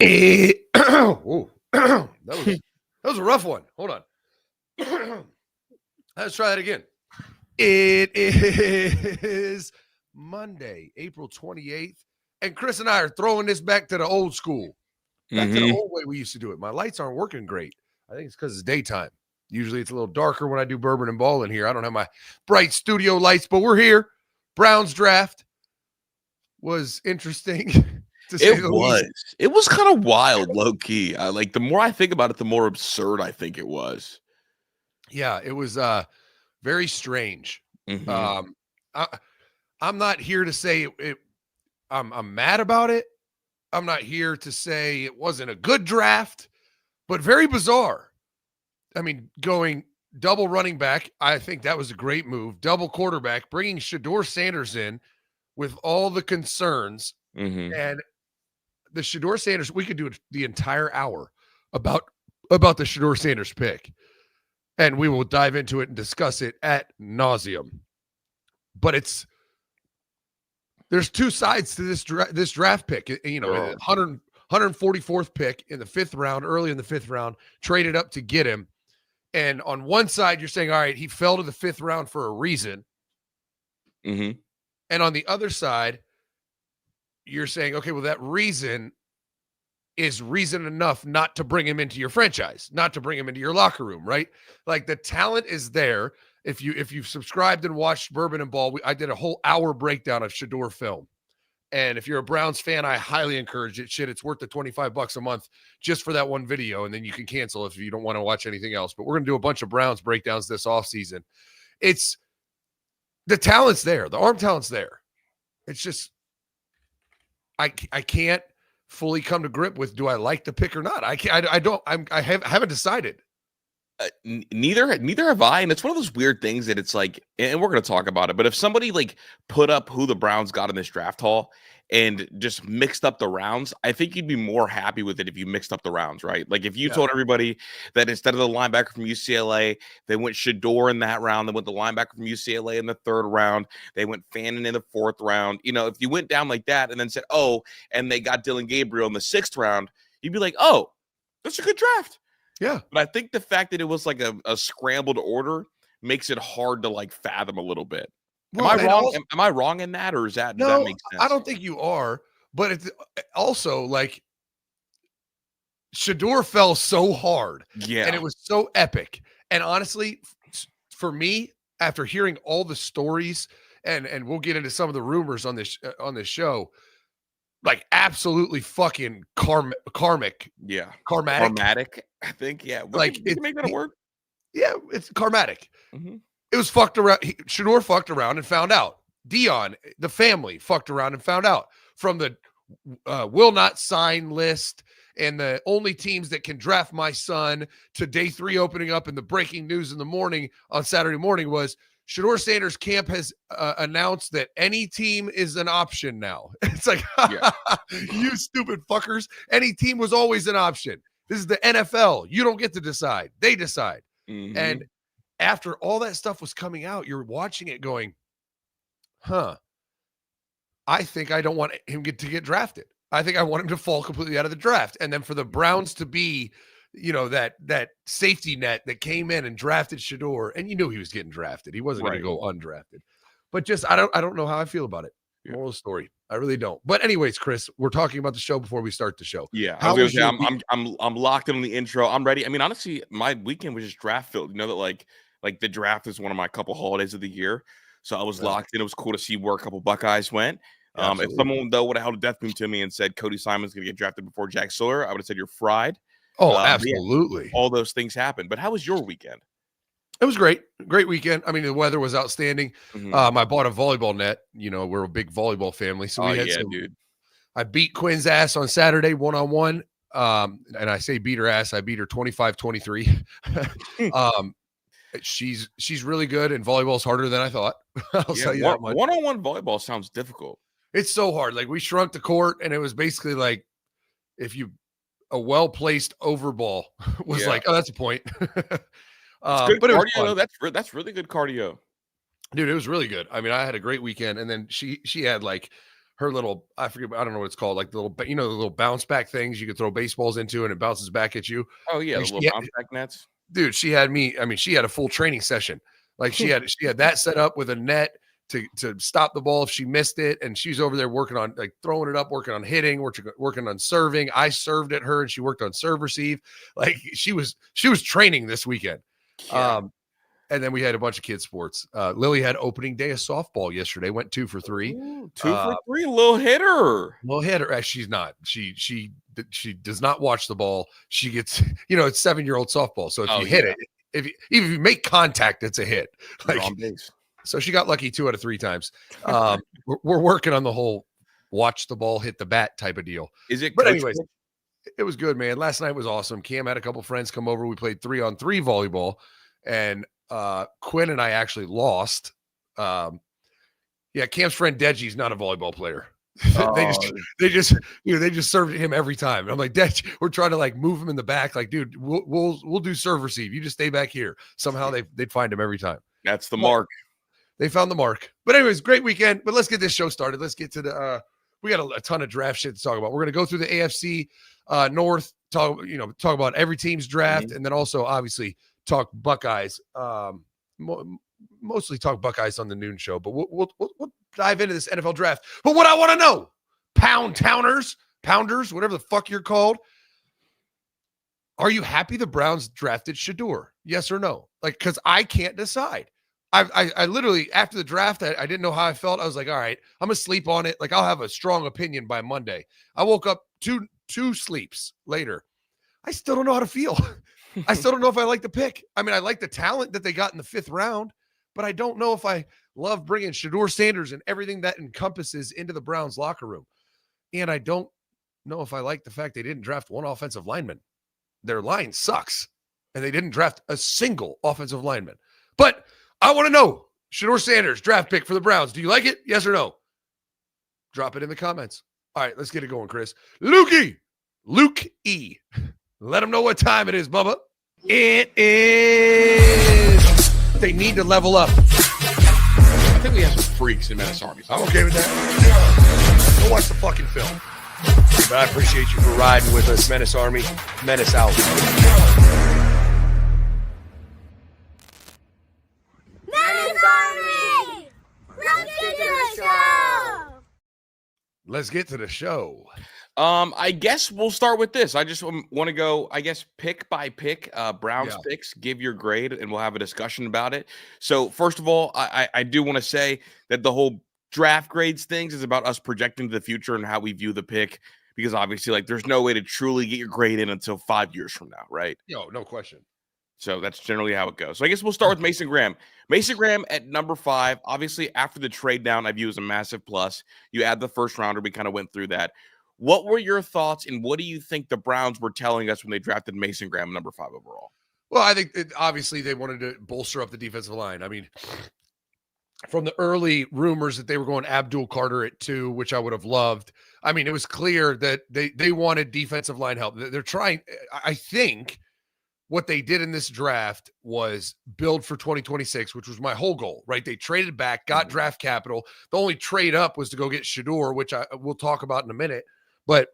Whoa. that was a rough one. Hold on. Let's try that again. It is Monday, April 28th, and Chris and I are throwing this back to the old school. Back to the old way we used to do it. My lights aren't working great. I think it's because it's daytime. Usually it's a little darker when I do bourbon and ball in here. I don't have my bright studio lights, but we're here. Browns draft was interesting. It was kind of wild, low key. The more I think about it, the more absurd I think it was. Yeah, it was very strange. Mm-hmm. I'm not here to say I'm mad about it. I'm not here to say it wasn't a good draft, but very bizarre. I mean, going double running back, I think that was a great move. Double quarterback, bringing Shedeur Sanders in with all the concerns. Mm-hmm. And the Shedeur Sanders, we could do the entire hour about the Shedeur Sanders pick. And we will dive into it and discuss it ad nauseum. But there's two sides to this draft pick. You know, 144th pick in the 5th round, early in the 5th round, traded up to get him. And on one side, you're saying, all right, he fell to the 5th round for a reason. Mm-hmm. And on the other side, you're saying, okay, well, that reason is reason enough not to bring him into your franchise, not to bring him into your locker room, right? Like, the talent is there. If you've subscribed and watched Bourbon and Ball, I did a whole hour breakdown of Shedeur film. And if you're a Browns fan, I highly encourage it. Shit, it's worth the $25 a month just for that one video. And then you can cancel if you don't want to watch anything else. But we're going to do a bunch of Browns breakdowns this offseason. It's the talent's there. The arm talent's there. It's just, I can't fully come to grip with, do I like the pick or not? I haven't decided. Neither have I, and it's one of those weird things that it's like, and we're going to talk about it, but if somebody like put up who the Browns got in this draft haul and just mixed up the rounds, I think you'd be more happy with it if you mixed up the rounds, right? Like if you told everybody that instead of the linebacker from UCLA, they went Shedeur in that round, they went the linebacker from UCLA in the 3rd round, they went Fannin in the 4th round. You know, if you went down like that and then said, oh, and they got Dylan Gabriel in the 6th round, you'd be like, oh, that's a good draft. Yeah. But I think the fact that it was like a scrambled order makes it hard to like fathom a little bit. Well, am I wrong? Am I wrong in that, or does that make sense? I don't think you are, but it's also like Shedeur fell so hard. Yeah. And it was so epic. And honestly, for me, after hearing all the stories, and we'll get into some of the rumors on this show, like absolutely fucking karmic. Yeah. Karmatic, I think. Yeah. Like, you can make that a word. Yeah, it's karmatic. Mm-hmm. It was fucked around. Shedeur fucked around and found out. Dion, the family, fucked around and found out from the will not sign list and the only teams that can draft my son to day 3 opening up, and the breaking news in the morning on Saturday morning was Shedeur Sanders camp has announced that any team is an option now. It's like, you stupid fuckers. Any team was always an option. This is the NFL. You don't get to decide. They decide. Mm-hmm. And after all that stuff was coming out, you're watching it going, I think I don't want him to get drafted. I think I want him to fall completely out of the draft. And then for the Browns to be, you know, that safety net that came in and drafted Shedeur, and you knew he was getting drafted. He wasn't going to go undrafted. But just I don't know how I feel about it. Yeah. Moral story. I really don't. But anyways, Chris, we're talking about the show before we start the show. Yeah. I'm locked in on the intro. I'm ready. I mean, honestly, my weekend was just draft filled. You know that like the draft is one of my couple holidays of the year. So I was locked in. It was cool to see where a couple Buckeyes went. If someone though would have held a death beam to me and said Cody Simon's going to get drafted before Jack Sawyer, I would have said you're fried. Oh, absolutely. Yeah, all those things happened. But how was your weekend? It was great. Great weekend. I mean, the weather was outstanding. Mm-hmm. I bought a volleyball net. You know, we're a big volleyball family. So dude. I beat Quinn's ass on Saturday, 1-on-1. And I say beat her ass. I beat her 25-23. She's really good, and volleyball's harder than I thought. I'll tell you that much. One-on-one volleyball sounds difficult. It's so hard. Like, we shrunk the court, and it was basically like a well-placed overball was like, oh, that's a point. But it was cardio, though. That's really good cardio. Dude, it was really good. I mean, I had a great weekend, and then she had like her little, I forget, I don't know what it's called, like the little, the little bounce back things you could throw baseballs into and it bounces back at you. Oh yeah, Like the little bounce back nets. dude, she had me. I mean, she had a full training session. Like she had that set up with a net to stop the ball if she missed it, and she's over there working on like throwing it up, working on hitting, working on serving. I served at her, and she worked on serve receive. Like she was training this weekend. Yeah. And then we had a bunch of kids sports. Lily had opening day of softball yesterday. Went 2 for 3. Ooh, 2 for 3, little hitter. Well, hitter. She's not. She does not watch the ball. She gets, it's 7-year-old softball. So if you hit it, even if you make contact, it's a hit. Like, on base. So she got lucky 2 out of 3 times. We're working on the whole watch the ball hit the bat type of deal. Is it? But anyways, it was good, man. Last night was awesome. Cam had a couple friends come over. We played 3-on-3 volleyball, and Quinn and I actually lost. Cam's friend Deji's not a volleyball player. They just served him every time. And I'm like, Deji, we're trying to like move him in the back. Like, dude, we'll do serve receive. You just stay back here. Somehow they'd find him every time. That's the mark. They found the mark. But anyways, great weekend. But let's get this show started. Let's get to the we got a ton of draft shit to talk about. We're gonna go through the AFC North, talk about every team's draft, and then also obviously talk Buckeyes. Mostly talk Buckeyes on the noon show, but we'll dive into this NFL draft. But what I want to know, pounders, whatever the fuck you're called, are you happy the Browns drafted Shedeur? Yes or no? Like, because I can't decide. I literally, after the draft, I didn't know how I felt. I was like, all right, I'm gonna sleep on it. Like, I'll have a strong opinion by Monday. I woke up two sleeps later. I still don't know how to feel. I still don't know if I like the pick. I mean, I like the talent that they got in the 5th round, but I don't know if I love bringing Shedeur Sanders and everything that encompasses into the Browns locker room. And I don't know if I like the fact they didn't draft one offensive lineman. Their line sucks, and they didn't draft a single offensive lineman. But I want to know, Shedeur Sanders, draft pick for the Browns. Do you like it? Yes or no? Drop it in the comments. All right, let's get it going, Chris. Luke E. Let them know what time it is, Bubba. It is. They need to level up. I think we have some freaks in Menace Army. I'm okay with that. Go watch the fucking film. But I appreciate you for riding with us, Menace Army. Menace out. Menace Army! Let's get to the show! Let's get to the show. I guess we'll start with this. I just want to go, I guess, pick by pick, Browns picks, give your grade, and we'll have a discussion about it. So first of all, I do want to say that the whole draft grades things is about us projecting to the future and how we view the pick, because obviously, like, there's no way to truly get your grade in until 5 years from now, right? Yo, no question. So that's generally how it goes. So I guess we'll start with Mason Graham. Mason Graham at number 5, obviously after the trade down, I view as a massive plus. You add the first rounder, we kind of went through that. What were your thoughts, and what do you think the Browns were telling us when they drafted Mason Graham number 5 overall? Well, I think obviously they wanted to bolster up the defensive line. I mean, from the early rumors that they were going Abdul Carter at 2, which I would have loved. I mean, it was clear that they wanted defensive line help. They're trying. I think what they did in this draft was build for 2026, which was my whole goal, right? They traded back, got draft capital. The only trade up was to go get Shedeur, which we'll talk about in a minute. But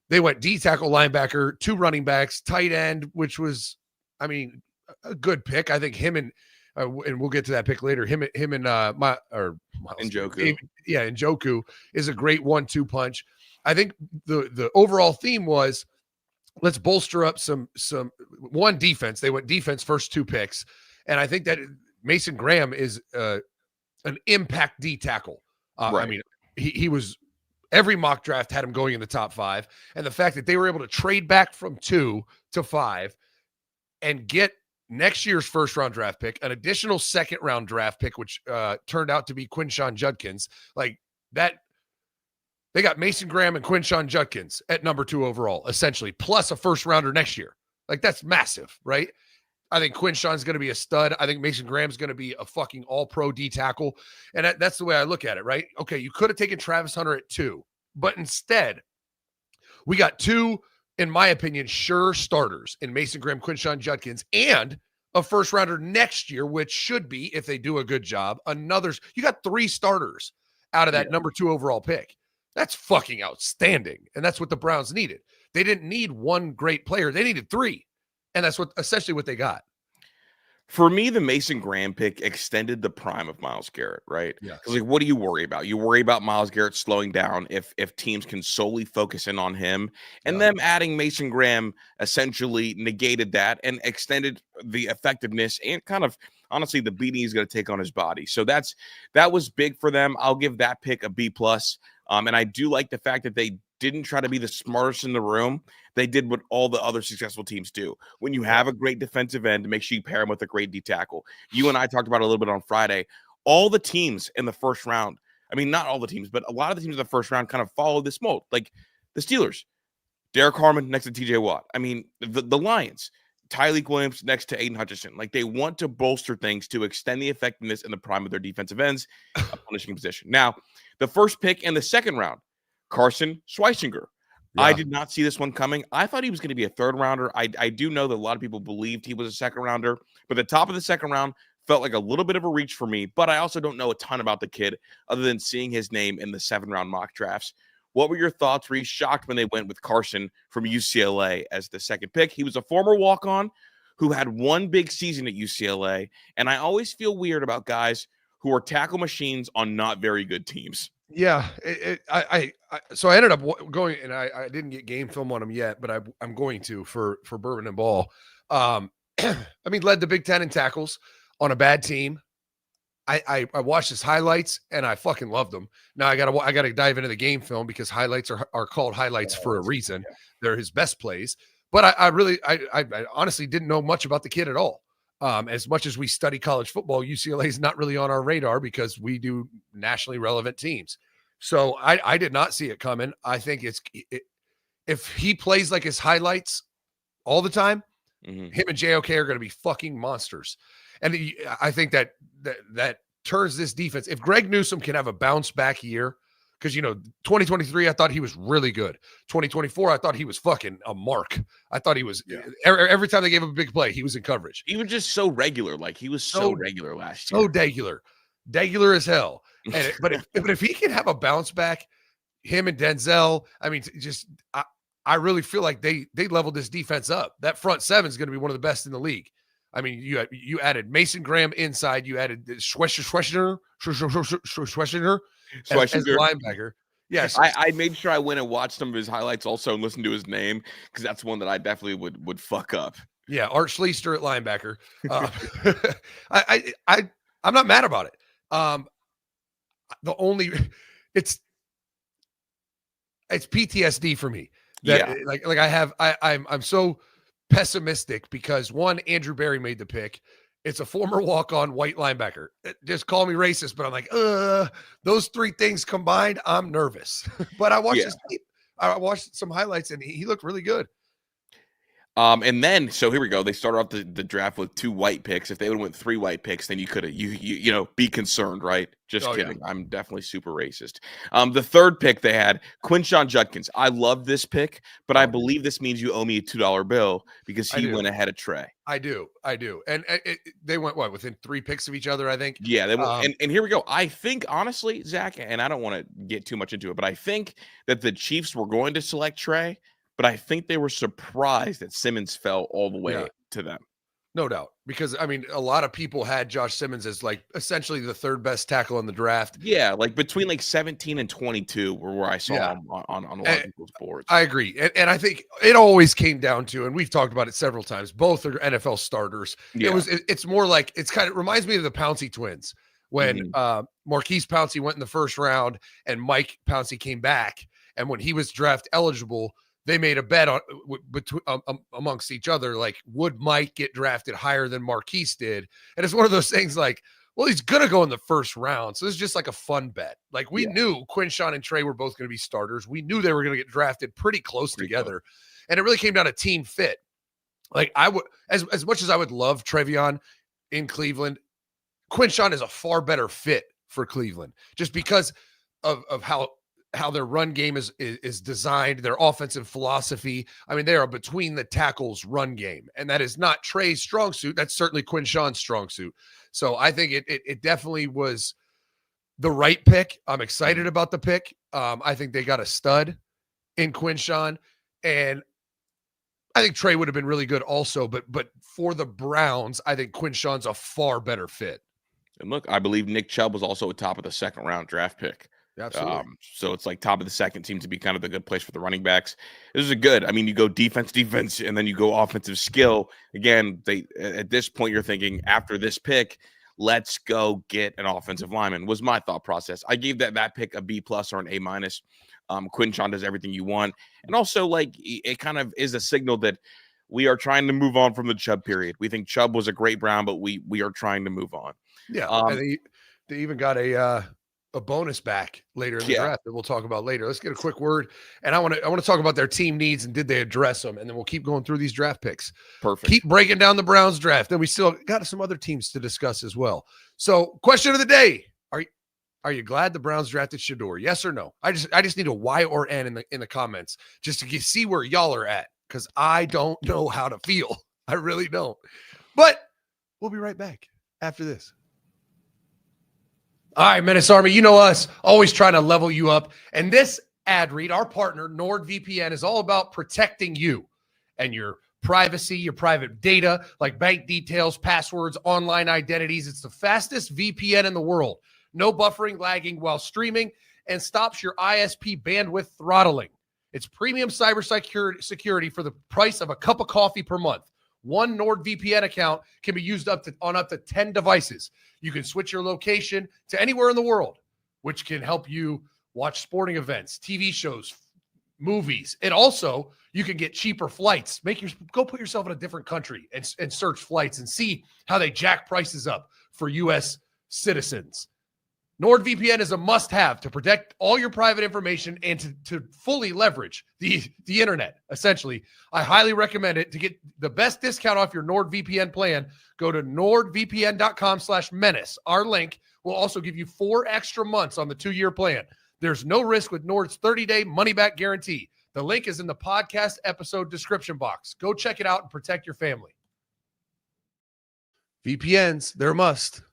they went D tackle, linebacker, 2 running backs, tight end, which was, I mean, a good pick. I think him and we'll get to that pick later. Him and Njoku. Njoku is a great 1-2 punch. I think the overall theme was, let's bolster up some defense. They went defense first 2 picks. And I think that Mason Graham is an impact D tackle. Right. I mean, he was, every mock draft had him going in the top 5. And the fact that they were able to trade back from 2 to 5 and get next year's first round draft pick, an additional second round draft pick, which turned out to be Quinshon Judkins, like that. They got Mason Graham and Quinshon Judkins at number 2 overall, essentially, plus a first rounder next year. Like, that's massive, right? I think Quinshon's going to be a stud. I think Mason Graham's going to be a fucking all-pro D tackle. And that's the way I look at it, right? Okay, you could have taken Travis Hunter at 2, but instead, we got 2, in my opinion, sure starters in Mason Graham, Quinshon Judkins, and a first rounder next year, which should be, if they do a good job, you got 3 starters out of that number 2 overall pick. That's fucking outstanding. And that's what the Browns needed. They didn't need one great player. They needed 3. And that's essentially what they got. For me, the Mason Graham pick extended the prime of Myles Garrett, right? Yes. Because like, what do you worry about? You worry about Myles Garrett slowing down if teams can solely focus in on him, and them adding Mason Graham essentially negated that and extended the effectiveness and kind of honestly the beating he's going to take on his body. So that was big for them. I'll give that pick a B plus. And I do like the fact that they didn't try to be the smartest in the room. They did what all the other successful teams do. When you have a great defensive end, make sure you pair him with a great D tackle. You and I talked about it a little bit on Friday. All the teams in the first round, I mean, not all the teams, but a lot of the teams in the first round kind of followed this mold. Like the Steelers, Derek Harmon next to TJ Watt. I mean, the Lions, Tyreek Williams next to Aiden Hutchinson. Like they want to bolster things to extend the effectiveness in the prime of their defensive ends, a punishing position. Now, the first pick in the second round, Carson Schweissinger. Yeah. I did not see this one coming. I thought he was going to be a third rounder. I do know that a lot of people believed he was a second rounder, but the top of the second round felt like a little bit of a reach for me, but I also don't know a ton about the kid other than seeing his name in the 7-round mock drafts. What were your thoughts? Were you shocked when they went with Carson from UCLA as the second pick? He was a former walk-on who had one big season at UCLA, and I always feel weird about guys who are tackle machines on not very good teams. Yeah, so I ended up going, and I didn't get game film on him yet, but I'm going to for Bourbon and Ball. I mean, led the Big Ten in tackles on a bad team. I watched his highlights and I fucking loved them. Now I gotta dive into the game film because highlights are called highlights for a reason. Yeah. They're his best plays. But I honestly didn't know much about the kid at all. As much as we study college football, UCLA is not really on our radar because we do nationally relevant teams. So I did not see it coming. I think if he plays like his highlights all the time, him and JOK are going to be fucking monsters. And I think that turns this defense. If Greg Newsome can have a bounce back year, because, 2023, I thought he was really good. 2024, I thought he was fucking a mark. I thought he was every time they gave him a big play, he was in coverage. He was just so regular. Like he was so regular last year. So regular as hell. And but if he can have a bounce back, him and Denzel, I mean, I really feel like they leveled this defense up. That front seven is going to be one of the best in the league. I mean, you added Mason Graham inside, you added Schweissinger as linebacker. Yes, I made sure I went and watched some of his highlights also and listened to his name because that's one that I definitely would fuck up. Yeah, Art Schleister at linebacker. I'm not mad about it. It's PTSD for me. I'm so pessimistic because one, Andrew Berry made the pick. It's a former walk-on white linebacker. Just call me racist, but I'm like, those three things combined, I'm nervous. But I watched some highlights and he looked really good. And then, so here we go. They started off the draft with 2 white picks. If they would have went 3 white picks, then you could have, be concerned, right? Just kidding. Yeah. I'm definitely super racist. The third pick they had, Quinshon Judkins. I love this pick, but I believe this means you owe me a $2 bill because he went ahead of Trey. I do. And they went, within 3 picks of each other, I think? Yeah, they went, and here we go. I think, honestly, Zach, and I don't want to get too much into it, but I think that the Chiefs were going to select Trey, but I think they were surprised that Simmons fell all the way to them. No doubt. Because, I mean, a lot of people had Josh Simmons as, like, essentially the 3rd best tackle in the draft. Yeah, like, between, like, 17 and 22 were where I saw him on a lot of people's boards. I agree. And I think it always came down to, and we've talked about it several times, both are NFL starters. Yeah. It's more like, it reminds me of the Pouncey twins when Marquise Pouncey went in the first round and Mike Pouncey came back. And when he was draft eligible, they made a bet on amongst each other, like, would Mike get drafted higher than Marquise did? And it's one of those things like, well, he's going to go in the first round. So this is just like a fun bet. Like, we knew Quinshon and Trey were both going to be starters. We knew they were going to get drafted pretty close together. And it really came down to team fit. Like, I would, as much as I would love Trevion in Cleveland, Quinshon is a far better fit for Cleveland just because of how their run game is designed, their offensive philosophy. I mean, they are between the tackles run game, and that is not Trey's strong suit. That's certainly Quinshon's strong suit. So I think it definitely was the right pick. I'm excited about the pick. I think they got a stud in Quinshawn, and I think Trey would have been really good also, but for the Browns, I think Quinshawn's a far better fit. And look, I believe Nick Chubb was also a top of the second round draft pick. Absolutely. So it's like top of the second seems to be kind of the good place for the running backs. This is a good. I mean, you go defense, and then you go offensive skill. Again, they at this point you're thinking after this pick, let's go get an offensive lineman. Was my thought process. I gave that pick a B+ or an A-. Quinshawn does everything you want, and also like it kind of is a signal that we are trying to move on from the Chubb period. We think Chubb was a great Brown, but we are trying to move on. Yeah, and they even got a bonus back later in the draft that we'll talk about later. Let's get a quick word, and I want to talk about their team needs and did they address them, and then we'll keep going through these draft picks. Perfect. Keep breaking down the Browns draft, and we still got some other teams to discuss as well. So, question of the day: Are you glad the Browns drafted Shedeur? Yes or no? I just need a Y or N in the comments just to see where y'all are at, because I don't know how to feel. I really don't. But we'll be right back after this. All right, Menace Army, you know us, always trying to level you up. And this ad read, our partner, NordVPN, is all about protecting you and your privacy, your private data, like bank details, passwords, online identities. It's the fastest VPN in the world. No buffering, lagging while streaming, and stops your ISP bandwidth throttling. It's premium cybersecurity for the price of a cup of coffee per month. One NordVPN account can be used on up to 10 devices. You can switch your location to anywhere in the world, which can help you watch sporting events, TV shows, movies. And also, you can get cheaper flights. Go put yourself in a different country and search flights and see how they jack prices up for U.S. citizens. NordVPN is a must-have to protect all your private information and to fully leverage the internet, essentially. I highly recommend it. To get the best discount off your NordVPN plan, go to nordvpn.com/menace. Our link will also give you 4 extra months on the 2-year plan. There's no risk with Nord's 30-day money-back guarantee. The link is in the podcast episode description box. Go check it out and protect your family. VPNs, they're a must.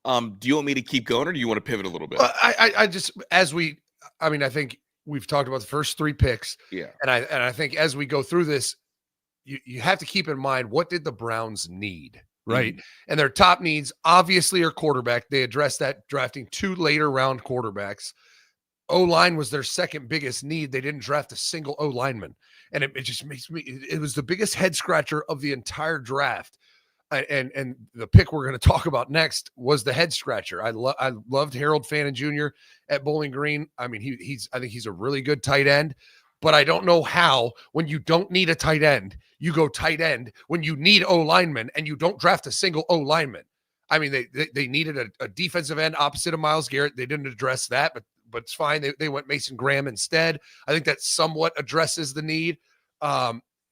Do you want me to keep going or do you want to pivot a little bit? I think we've talked about the first 3 picks. Yeah. And I think as we go through this, you have to keep in mind, what did the Browns need, right? Mm-hmm. And their top needs obviously are quarterback. They addressed that drafting 2 later round quarterbacks. O-line was their second biggest need. They didn't draft a single O-lineman. And it just makes me, it was the biggest head scratcher of the entire draft. And the pick we're going to talk about next was the head scratcher. I loved Harold Fannin Jr. at Bowling Green. I mean, I think he's a really good tight end, but I don't know how, when you don't need a tight end, you go tight end when you need O-linemen and you don't draft a single O-lineman. I mean, they needed a defensive end opposite of Myles Garrett. They didn't address that, but it's fine. They went Mason Graham instead. I think that somewhat addresses the need.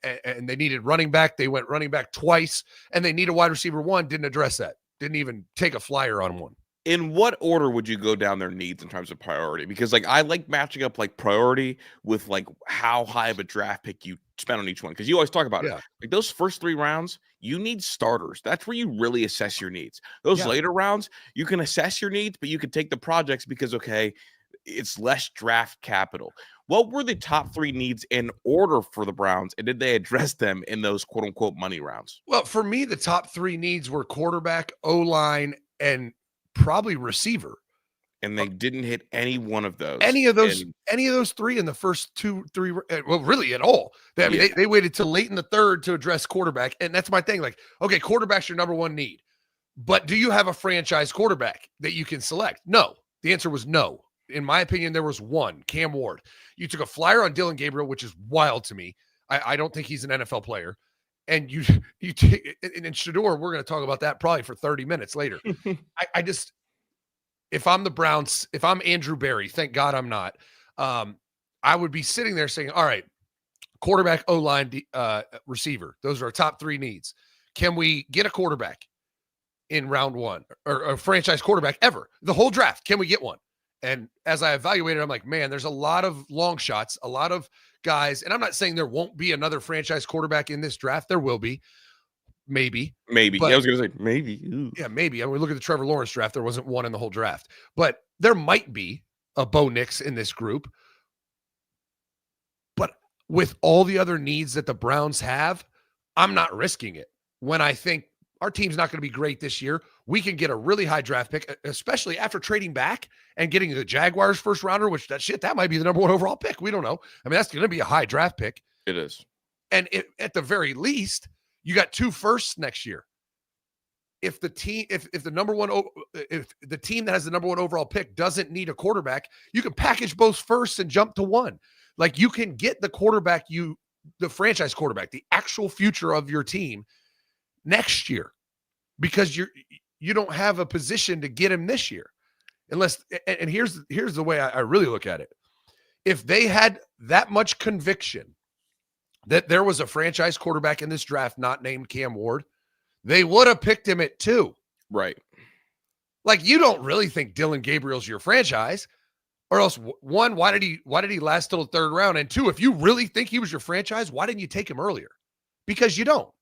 And they needed running back. They went running back twice, and they need a wide receiver 1. Didn't address that. Didn't even take a flyer on one. In what order would you go down their needs in terms of priority? Because like I like matching up like priority with like how high of a draft pick you spend on each one. Because you always talk about it. Like those first 3 rounds, you need starters. That's where you really assess your needs. Those later rounds, you can assess your needs, but you can take the projects because it's less draft capital. What were the top 3 needs in order for the Browns, and did they address them in those quote-unquote money rounds? Well, for me, the top 3 needs were quarterback, O-line, and probably receiver. And they didn't hit any one of those. Any of those 3 in the first 2-3, well, really at all. They waited till late in the 3rd to address quarterback, and that's my thing. Like, okay, quarterback's your number 1 need, but do you have a franchise quarterback that you can select? No. The answer was no. In my opinion, there was one, Cam Ward. You took a flyer on Dylan Gabriel, which is wild to me. I don't think he's an NFL player. And you take, and in Shedeur, we're going to talk about that probably for 30 minutes later. If I'm the Browns, if I'm Andrew Berry, thank God I'm not, I would be sitting there saying, all right, quarterback, O-line, receiver. Those are our top 3 needs. Can we get a quarterback in round 1 or a franchise quarterback ever? The whole draft, can we get one? And as I evaluated, I'm like, man, there's a lot of long shots, a lot of guys. And I'm not saying there won't be another franchise quarterback in this draft. There will be. maybe. Maybe. But I was going to say maybe. Ooh. yeah, maybe. I mean, we look at the Trevor Lawrence draft. There wasn't one in the whole draft, but there might be a Bo Nix in this group. But with all the other needs that the Browns have, I'm not risking it when I think our team's not going to be great this year. We can get a really high draft pick, especially after trading back and getting the Jaguars first rounder, which that might be the number 1 overall pick. We don't know. I mean, that's going to be a high draft pick. It is. And at the very least, you got 2 firsts next year. If the team, if the team that has the number 1 overall pick doesn't need a quarterback, you can package both firsts and jump to 1. Like, you can get the quarterback, the franchise quarterback, the actual future of your team next year, because you don't have a position to get him this year. Unless, and here's the way I really look at it. If they had that much conviction that there was a franchise quarterback in this draft not named Cam Ward, they would have picked him at 2. Right. Like, you don't really think Dylan Gabriel's your franchise, or else, 1, why did he last till the 3rd round? And 2, if you really think he was your franchise, why didn't you take him earlier? Because you don't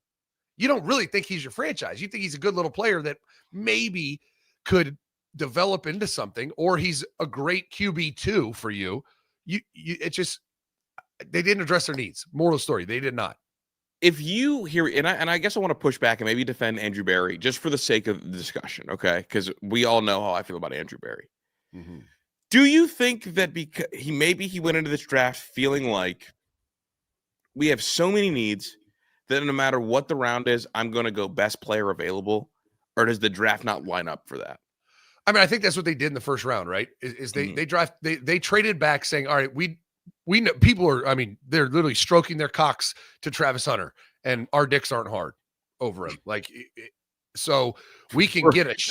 really think he's your franchise. You think he's a good little player that maybe could develop into something, or he's a great QB2 for you. It just, they didn't address their needs. Moral of the story, they did not. If you hear, and I guess I want to push back and maybe defend Andrew Berry just for the sake of the discussion, okay? Because we all know how I feel about Andrew Berry. Mm-hmm. Do you think that because he went into this draft feeling like we have so many needs that no matter what the round is, I'm going to go best player available, or does the draft not line up for that? I mean, I think that's what they did in the first round, right? They traded back saying, all right, we know people are, I mean, they're literally stroking their cocks to Travis Hunter, and our dicks aren't hard over him. Like, so we can get it.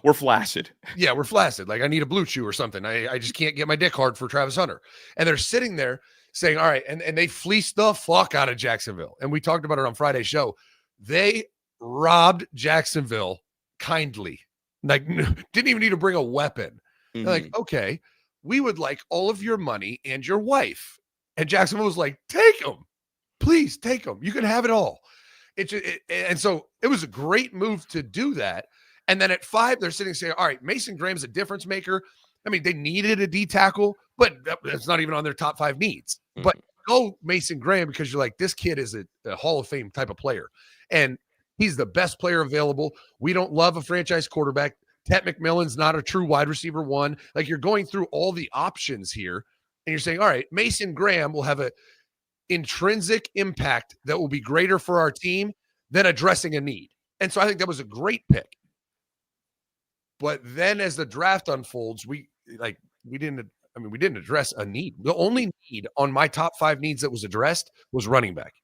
We're flaccid. Yeah, we're flaccid. Like, I need a blue chew or something. I just can't get my dick hard for Travis Hunter. And they're sitting there saying, all right, and they fleeced the fuck out of Jacksonville. And we talked about it on Friday's show. They robbed Jacksonville kindly. Like, didn't even need to bring a weapon. Mm-hmm. They're like, okay, we would like all of your money and your wife. And Jacksonville was like, take them. Please take them. You can have it all. And so it was a great move to do that. And then at 5, they're sitting saying, all right, Mason Graham's a difference maker. I mean, they needed a D tackle, but that's not even on their top 5 needs. Mm-hmm. But go Mason Graham, because you're like, this kid is a Hall of Fame type of player. And he's the best player available. We don't love a franchise quarterback. Ted McMillan's not a true wide receiver 1. Like, you're going through all the options here, and you're saying, all right, Mason Graham will have a intrinsic impact that will be greater for our team than addressing a need. And so I think that was a great pick. But then as the draft unfolds, we didn't address a need. The only need on my top 5 needs that was addressed was running back.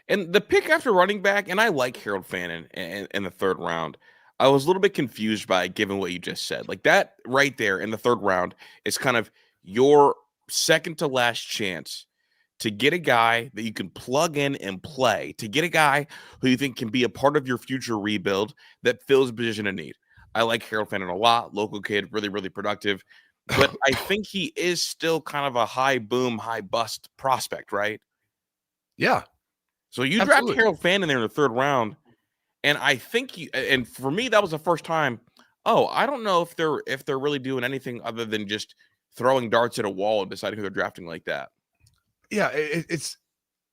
And the pick after running back, and I like Harold Fannin in the 3rd round. I was a little bit confused by given what you just said. Like, that right there in the 3rd round is kind of your second to last chance to get a guy that you can plug in and play, to get a guy who you think can be a part of your future rebuild that fills a position of need. I like Harold Fannin a lot. Local kid, really, really productive. But I think he is still kind of a high boom, high bust prospect, right? Yeah. So you draft Harold Fannin there in the 3rd round, and I think and for me, that was the first time. Oh, I don't know if they're really doing anything other than just throwing darts at a wall and deciding who they're drafting like that. Yeah,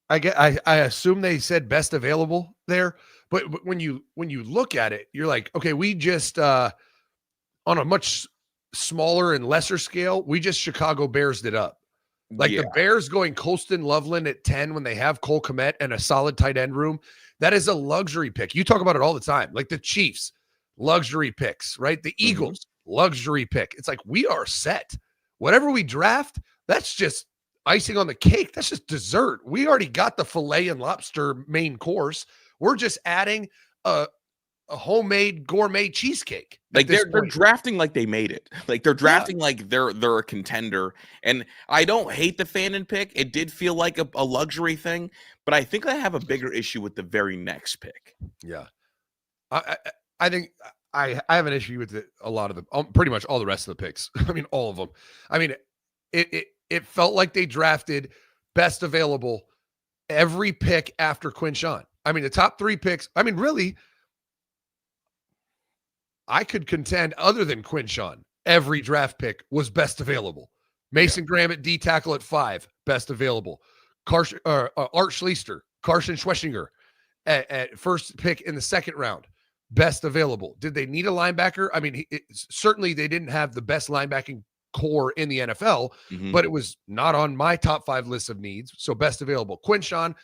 I assume they said best available there, but when you look at it, you're like, okay, we just on a much smaller and lesser scale, we just Chicago Bears it up. Like, the Bears going Colston Loveland at 10 when they have Cole Kmet and a solid tight end room, that is a luxury pick. You talk about it all the time. Like the Chiefs, luxury picks, right? The Eagles, luxury pick. It's like, we are set. Whatever we draft, that's just icing on the cake. That's just dessert. We already got the filet and lobster main course. We're just adding a homemade gourmet cheesecake. Like, they're drafting like they made it. Like, they're drafting like they're a contender. And I don't hate the Fannin pick. It did feel like a luxury thing, but I think I have a bigger issue with the very next pick. Yeah. I think I have an issue with a lot of the pretty much all the rest of the picks. I mean, all of them. I mean, it felt like they drafted best available every pick after Quinn Sean. I mean, the top 3 picks, I mean, really, I could contend other than Quinshawn, every draft pick was best available. Mason Graham at D tackle at 5, best available. Art Schleister, Carson Schweschinger at first pick in the second round, best available. Did they need a linebacker? I mean, certainly they didn't have the best linebacking core in the NFL, but it was not on my top 5 list of needs. So best available. Quinshawn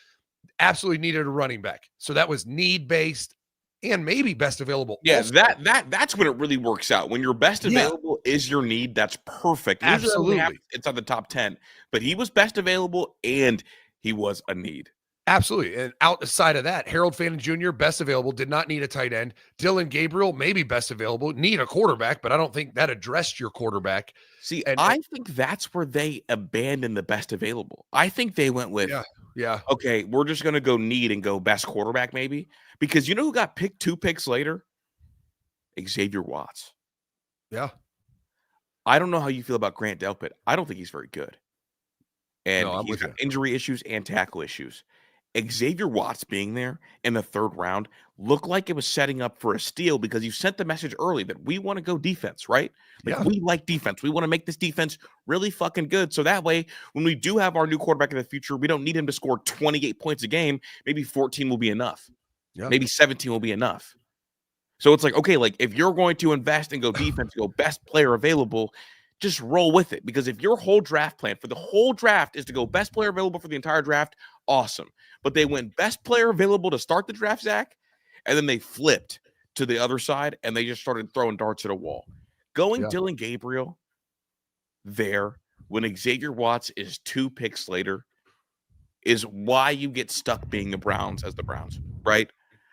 absolutely needed a running back. So that was need based and maybe best available. Yeah, also. that's when it really works out. When your best available is your need, that's perfect. Absolutely. It's on the top 10, but he was best available and he was a need. Absolutely. And outside of that, Harold Fannin Jr., best available, did not need a tight end. Dylan Gabriel, maybe best available, need a quarterback, but I don't think that addressed your quarterback. See, I think that's where they abandoned the best available. I think they went with, okay, we're just going to go need and go best quarterback maybe. Because you know who got picked 2 picks later? Xavier Watts. Yeah. I don't know how you feel about Grant Delpit. I don't think he's very good. And he's got injury issues and tackle issues. Xavier Watts being there in the 3rd round looked like it was setting up for a steal because you sent the message early that we want to go defense, right? Like we like defense. We want to make this defense really fucking good. So that way, when we do have our new quarterback in the future, we don't need him to score 28 points a game. Maybe 14 will be enough. Maybe 17 will be enough. So it's like, okay, like if you're going to invest and go defense, go best player available, just roll with it. Because if your whole draft plan for the whole draft is to go best player available for the entire draft, awesome. But they went best player available to start the draft, Zach, and then they flipped to the other side and they just started throwing darts at a wall. Going Dylan Gabriel there when Xavier Watts is 2 picks later is why you get stuck being the Browns as the Browns, right?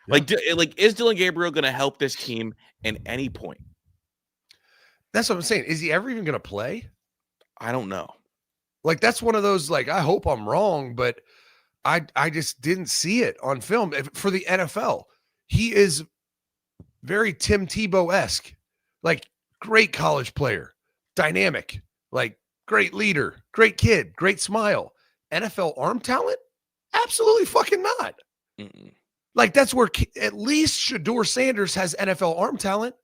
Like, is Dylan Gabriel going to help this team at any point? That's what I'm saying. Is he ever even going to play? I don't know. Like, that's one of those, like, I hope I'm wrong, but I just didn't see it on film for the NFL. He is very Tim Tebow-esque, like great college player, dynamic, like great leader, great kid, great smile. NFL arm talent? Absolutely fucking not. Like, that's where at least Shador Sanders has NFL arm talent.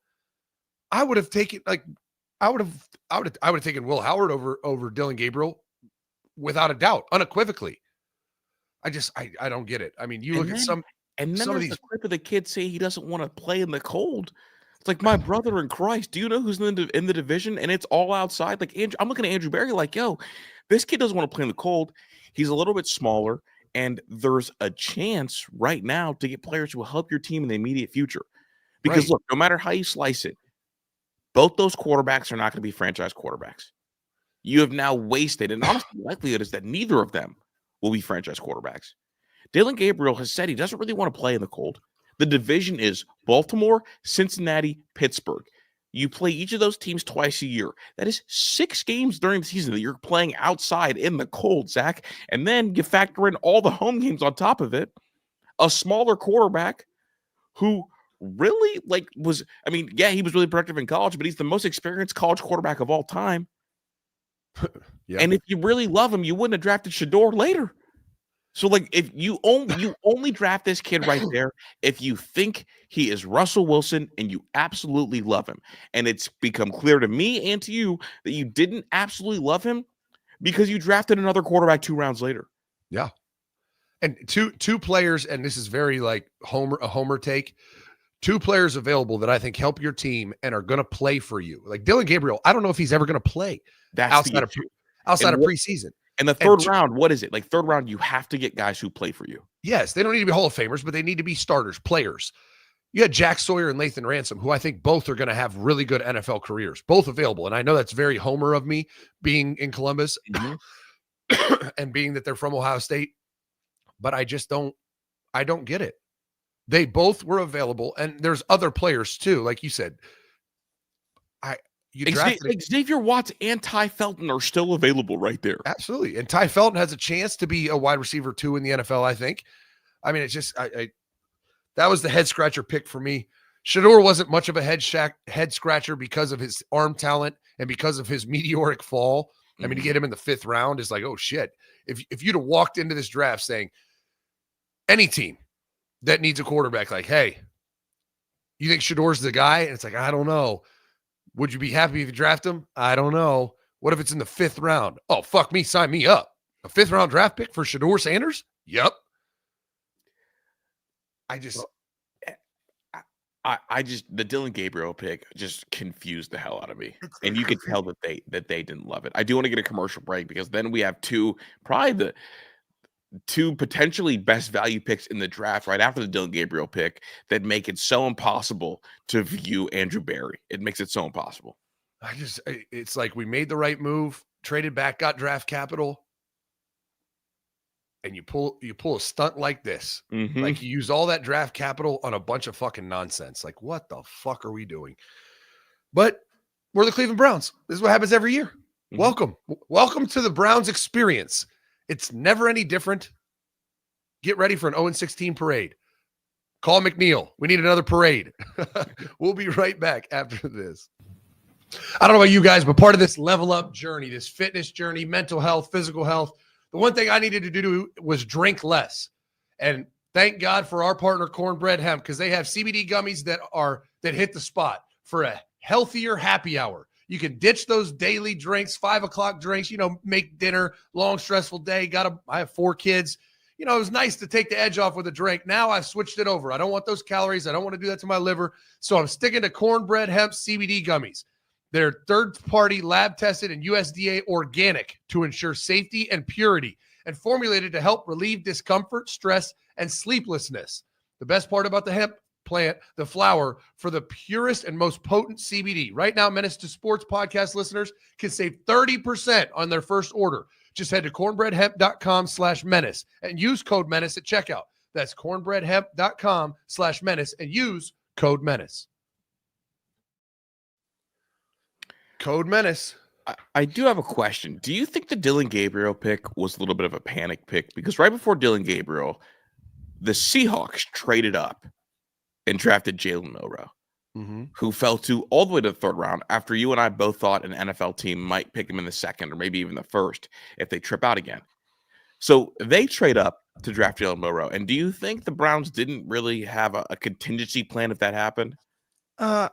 I would have taken taken Will Howard over Dylan Gabriel without a doubt, unequivocally. I don't get it. I mean, you look at some of these clip of the kid say he doesn't want to play in the cold. It's like, my brother in Christ, do you know who's in the division? And it's all outside. Like, I'm looking at Andrew Berry like, yo, this kid doesn't want to play in the cold. He's a little bit smaller, and there's a chance right now to get players who will help your team in the immediate future. Because look, no matter how you slice it, both those quarterbacks are not going to be franchise quarterbacks. You have now wasted, and honestly, the likelihood is that neither of them will be franchise quarterbacks. Dylan Gabriel has said he doesn't really want to play in the cold. The division is Baltimore, Cincinnati, Pittsburgh. You play each of those teams twice a year. That is 6 games during the season that you're playing outside in the cold, Zach. And then you factor in all the home games on top of it. A smaller quarterback who really he was really productive in college, but he's the most experienced college quarterback of all time. And if you really love him, you wouldn't have drafted Shador later. So, like, if you only draft this kid right there if you think he is Russell Wilson and you absolutely love him. And it's become clear to me and to you that you didn't absolutely love him because you drafted another quarterback 2 rounds later. Yeah. And two players, and this is very like a homer take, 2 players available that I think help your team and are going to play for you. Like Dylan Gabriel, I don't know if he's ever going to play outside of preseason. And the 3rd round, what is it? Like 3rd round, you have to get guys who play for you. Yes, they don't need to be Hall of Famers, but they need to be starters, players. You had Jack Sawyer and Lathan Ransom, who I think both are going to have really good NFL careers, both available. And I know that's very homer of me being in Columbus and being that they're from Ohio State, but I don't get it. They both were available, and there's other players too, like you said. Xavier Watts and Ty Felton are still available right there. Absolutely. And Ty Felton has a chance to be a wide receiver 2 in the NFL, I think. I mean, it's just that was the head scratcher pick for me. Shador wasn't much of a head scratcher because of his arm talent and because of his meteoric fall. I mean, to get him in the 5th round is like, oh shit. If you'd have walked into this draft saying any team, that needs a quarterback. Like, hey, you think Shador's the guy? And it's like, I don't know. Would you be happy if you draft him? I don't know. What if it's in the 5th round? Oh, fuck me. Sign me up. A 5th round draft pick for Shador Sanders? Yep. I just the Dylan Gabriel pick just confused the hell out of me, and you could tell that they didn't love it. I do want to get a commercial break because then we have probably the two potentially best value picks in the draft right after the Dylan Gabriel pick that make it so impossible to view Andrew Berry. It makes it so impossible. It's like we made the right move, traded back, got draft capital, and you pull a stunt like this. Mhm. Like you use all that draft capital on a bunch of fucking nonsense. Like, what the fuck are we doing? But we're the Cleveland Browns. This is what happens every year. Mhm. Welcome to the Browns experience. It's never any different. Get ready for an 0-16 parade. Call McNeil. We need another parade. We'll be right back after this. I don't know about you guys, but part of this level up journey, this fitness journey, mental health, physical health, the one thing I needed to do was drink less. And thank God for our partner, Cornbread Hemp, because they have CBD gummies that hit the spot for a healthier happy hour. You can ditch those daily drinks, 5 o'clock drinks, make dinner, long, stressful day. I have 4 kids. It was nice to take the edge off with a drink. Now I've switched it over. I don't want those calories. I don't want to do that to my liver. So I'm sticking to Cornbread Hemp CBD gummies. They're third-party, lab-tested, and USDA organic to ensure safety and purity, and formulated to help relieve discomfort, stress, and sleeplessness. The best part about the hemp plant, the flower, for the purest and most potent CBD. Right now, Menace to Sports podcast listeners can save 30% on their first order. Just head to cornbreadhemp.com/menace and use code menace at checkout. That's cornbreadhemp.com/menace and use code menace. Code menace. I do have a question. Do you think the Dylan Gabriel pick was a little bit of a panic pick? Because right before Dylan Gabriel, the Seahawks traded up and drafted Jalen Milroe, who fell to all the way to the 3rd round after you and I both thought an NFL team might pick him in the 2nd or maybe even the 1st if they trip out again. So they trade up to draft Jalen Milroe. And do you think the Browns didn't really have a contingency plan if that happened? I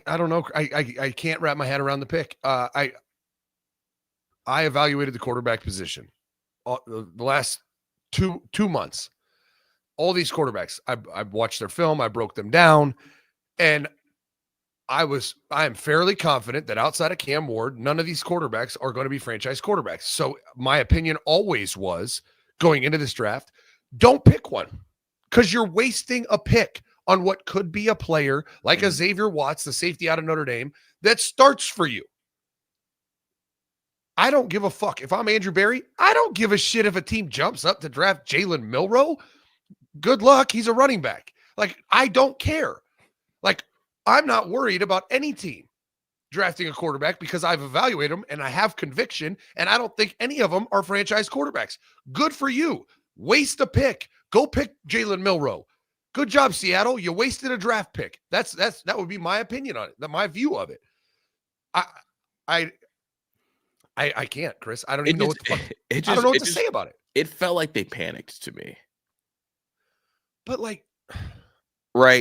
don't know. I can't wrap my head around the pick. I evaluated the quarterback position the last two months. All these quarterbacks, I watched their film. I broke them down, and I am fairly confident that outside of Cam Ward, none of these quarterbacks are going to be franchise quarterbacks. So my opinion always was going into this draft, don't pick one because you're wasting a pick on what could be a player like a Xavier Watts, the safety out of Notre Dame, that starts for you. I don't give a fuck. If I'm Andrew Berry, I don't give a shit if a team jumps up to draft Jalen Milroe. Good luck. He's a running back. Like, I don't care. Like, I'm not worried about any team drafting a quarterback because I've evaluated them and I have conviction, and I don't think any of them are franchise quarterbacks. Good for you. Waste a pick. Go pick Jalen Milroe. Good job, Seattle. You wasted a draft pick. That would be my opinion on it. My view of it. I can't, Chris. I don't even know what the fuck. I don't know what to say about it. It felt like they panicked to me. But right,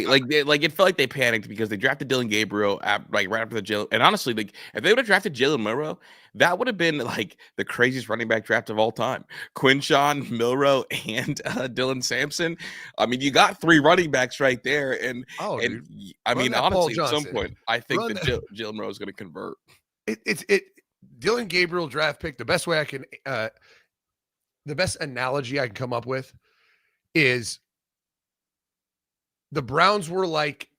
it felt like they panicked because they drafted Dylan Gabriel right after the Jalen. And honestly, if they would have drafted Jalen Milroe, that would have been the craziest running back draft of all time. Quinshawn, Milroe, and Dylan Sampson. I mean, you got 3 running backs right there. And honestly, at some point, I think that Jalen Milroe is going to convert. Dylan Gabriel draft pick. The best way I can, the best analogy I can come up with is the Browns were like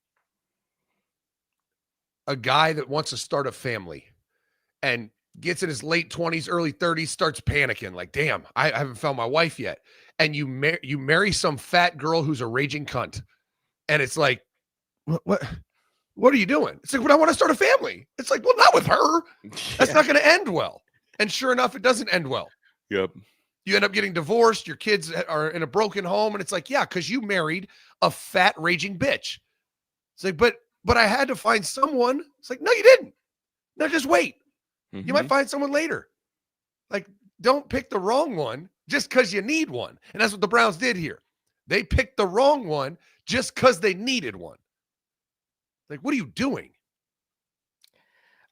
a guy that wants to start a family and gets in his late 20s, early 30s, starts panicking. Like, damn, I haven't found my wife yet. And you marry some fat girl who's a raging cunt. And it's like, what are you doing? It's like, but I want to start a family. It's like, well, not with her. That's not going to end well. And sure enough, it doesn't end well. Yep. You end up getting divorced. Your kids are in a broken home. And it's like, yeah, because you married a fat raging bitch. It's like, but I had to find someone. It's like, no, you didn't. No, just wait. You might find someone later. Like, don't pick the wrong one just because you need one. And that's what the Browns did here. They picked the wrong one just because they needed one. Like, what are you doing?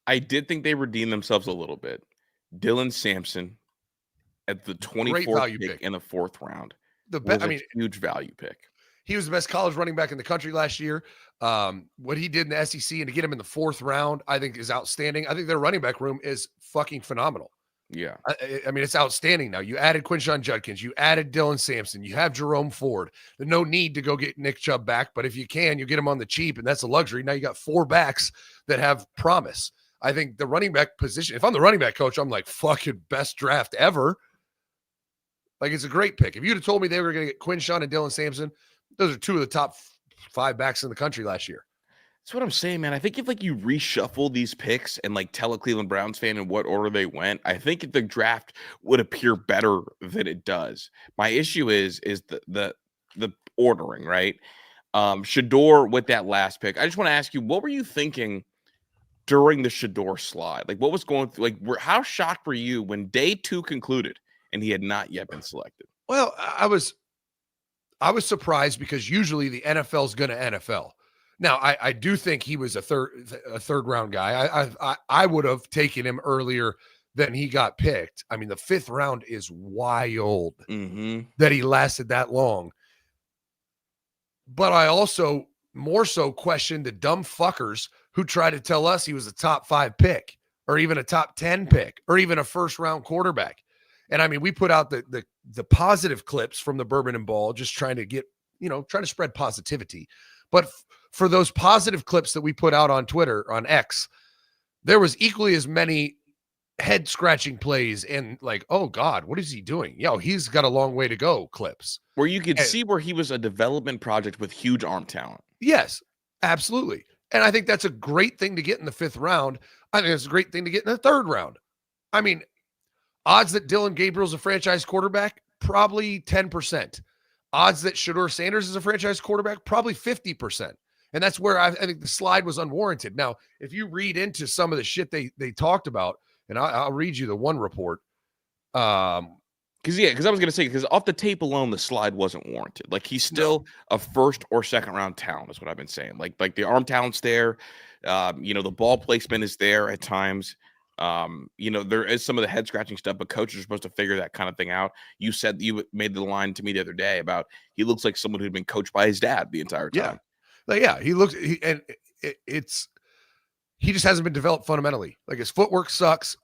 I did think they redeemed themselves a little bit. Dylan Sampson at the Great 24th value pick pick. in the 4th round The was best. I mean, huge value pick. he was the best college running back in the country last year. What he did in the SEC and to get him in the 4th round, I think is outstanding. I think their running back room is fucking phenomenal. Yeah. I mean, it's outstanding now. You added Quinshon Judkins. You added Dylan Sampson. You have Jerome Ford. There's no need to go get Nick Chubb back, but if you can, you get him on the cheap, and that's a luxury. Now you got 4 backs that have promise. I think the running back position, if I'm the running back coach, I'm like, fucking best draft ever. Like, it's a great pick. If you'd have told me they were going to get Quinshon and Dylan Sampson, those are 2 of the top 5 backs in the country last year. That's what I'm saying, man. I think if like you reshuffle these picks and like tell a Cleveland Browns fan in what order they went, I think the draft would appear better than it does. My issue is the ordering, right? Shador with that last pick. I just want to ask you, what were you thinking during the Shador slide? Like, what was going through? Like, how shocked were you when day 2 concluded and he had not yet been selected? Well, I was surprised because usually the NFL is going to NFL. Now, I do think he was a third round guy. I would have taken him earlier than he got picked. I mean, the 5th round is wild that he lasted that long. But I also more so questioned the dumb fuckers who tried to tell us he was a top 5 pick or even a top 10 pick or even a 1st round quarterback. And I mean, we put out the positive clips from the Bourbon and Ball, just trying to get, trying to spread positivity. But for those positive clips that we put out on Twitter, on X, there was equally as many head scratching plays and like, oh God, what is he doing? He's got a long way to go clips. Where you could see where he was a development project with huge arm talent. Yes, absolutely. And I think that's a great thing to get in the 5th round. I think it's a great thing to get in the 3rd round. I mean, odds that Dylan Gabriel's a franchise quarterback, probably 10%. Odds that Shador Sanders is a franchise quarterback, probably 50%. And that's where I think the slide was unwarranted. Now, if you read into some of the shit they talked about, and I'll read you the one report. Because I was going to say, because off the tape alone, the slide wasn't warranted. Like, he's still a 1st or 2nd round talent is what I've been saying. Like the arm talent's there. The ball placement is there at times. There is some of the head scratching stuff, but coaches are supposed to figure that kind of thing out. You made the line to me the other day about he looks like someone who'd been coached by his dad the entire time. He looks, he just hasn't been developed fundamentally. Like, his footwork sucks.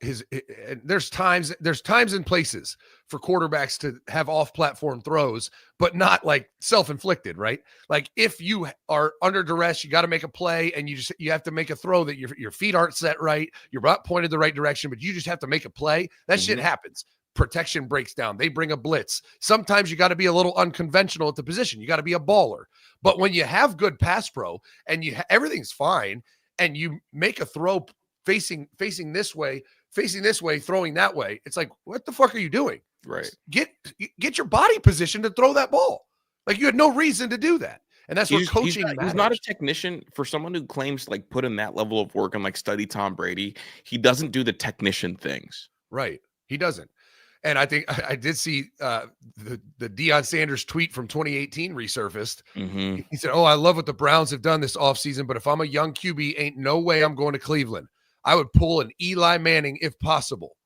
There's times and places for quarterbacks to have off-platform throws, but not like self-inflicted, right? Like, if you are under duress, you got to make a play, and you have to make a throw that your feet aren't set right, you're not pointed the right direction, but you just have to make a play. That shit happens. Protection breaks down. They bring a blitz. Sometimes you got to be a little unconventional at the position. You got to be a baller. But when you have good pass pro and everything's fine, and you make a throw facing this way, throwing that way, it's like, what the fuck are you doing? Right. Get your body position to throw that ball. Like, you had no reason to do that. And that's where coaching matters. He's not a technician. For someone who claims like put in that level of work and like study Tom Brady, he doesn't do the technician things. Right. He doesn't. And I think I did see the Deion Sanders tweet from 2018 resurfaced. He said, I love what the Browns have done this offseason, but if I'm a young QB, ain't no way I'm going to Cleveland. I would pull an Eli Manning if possible.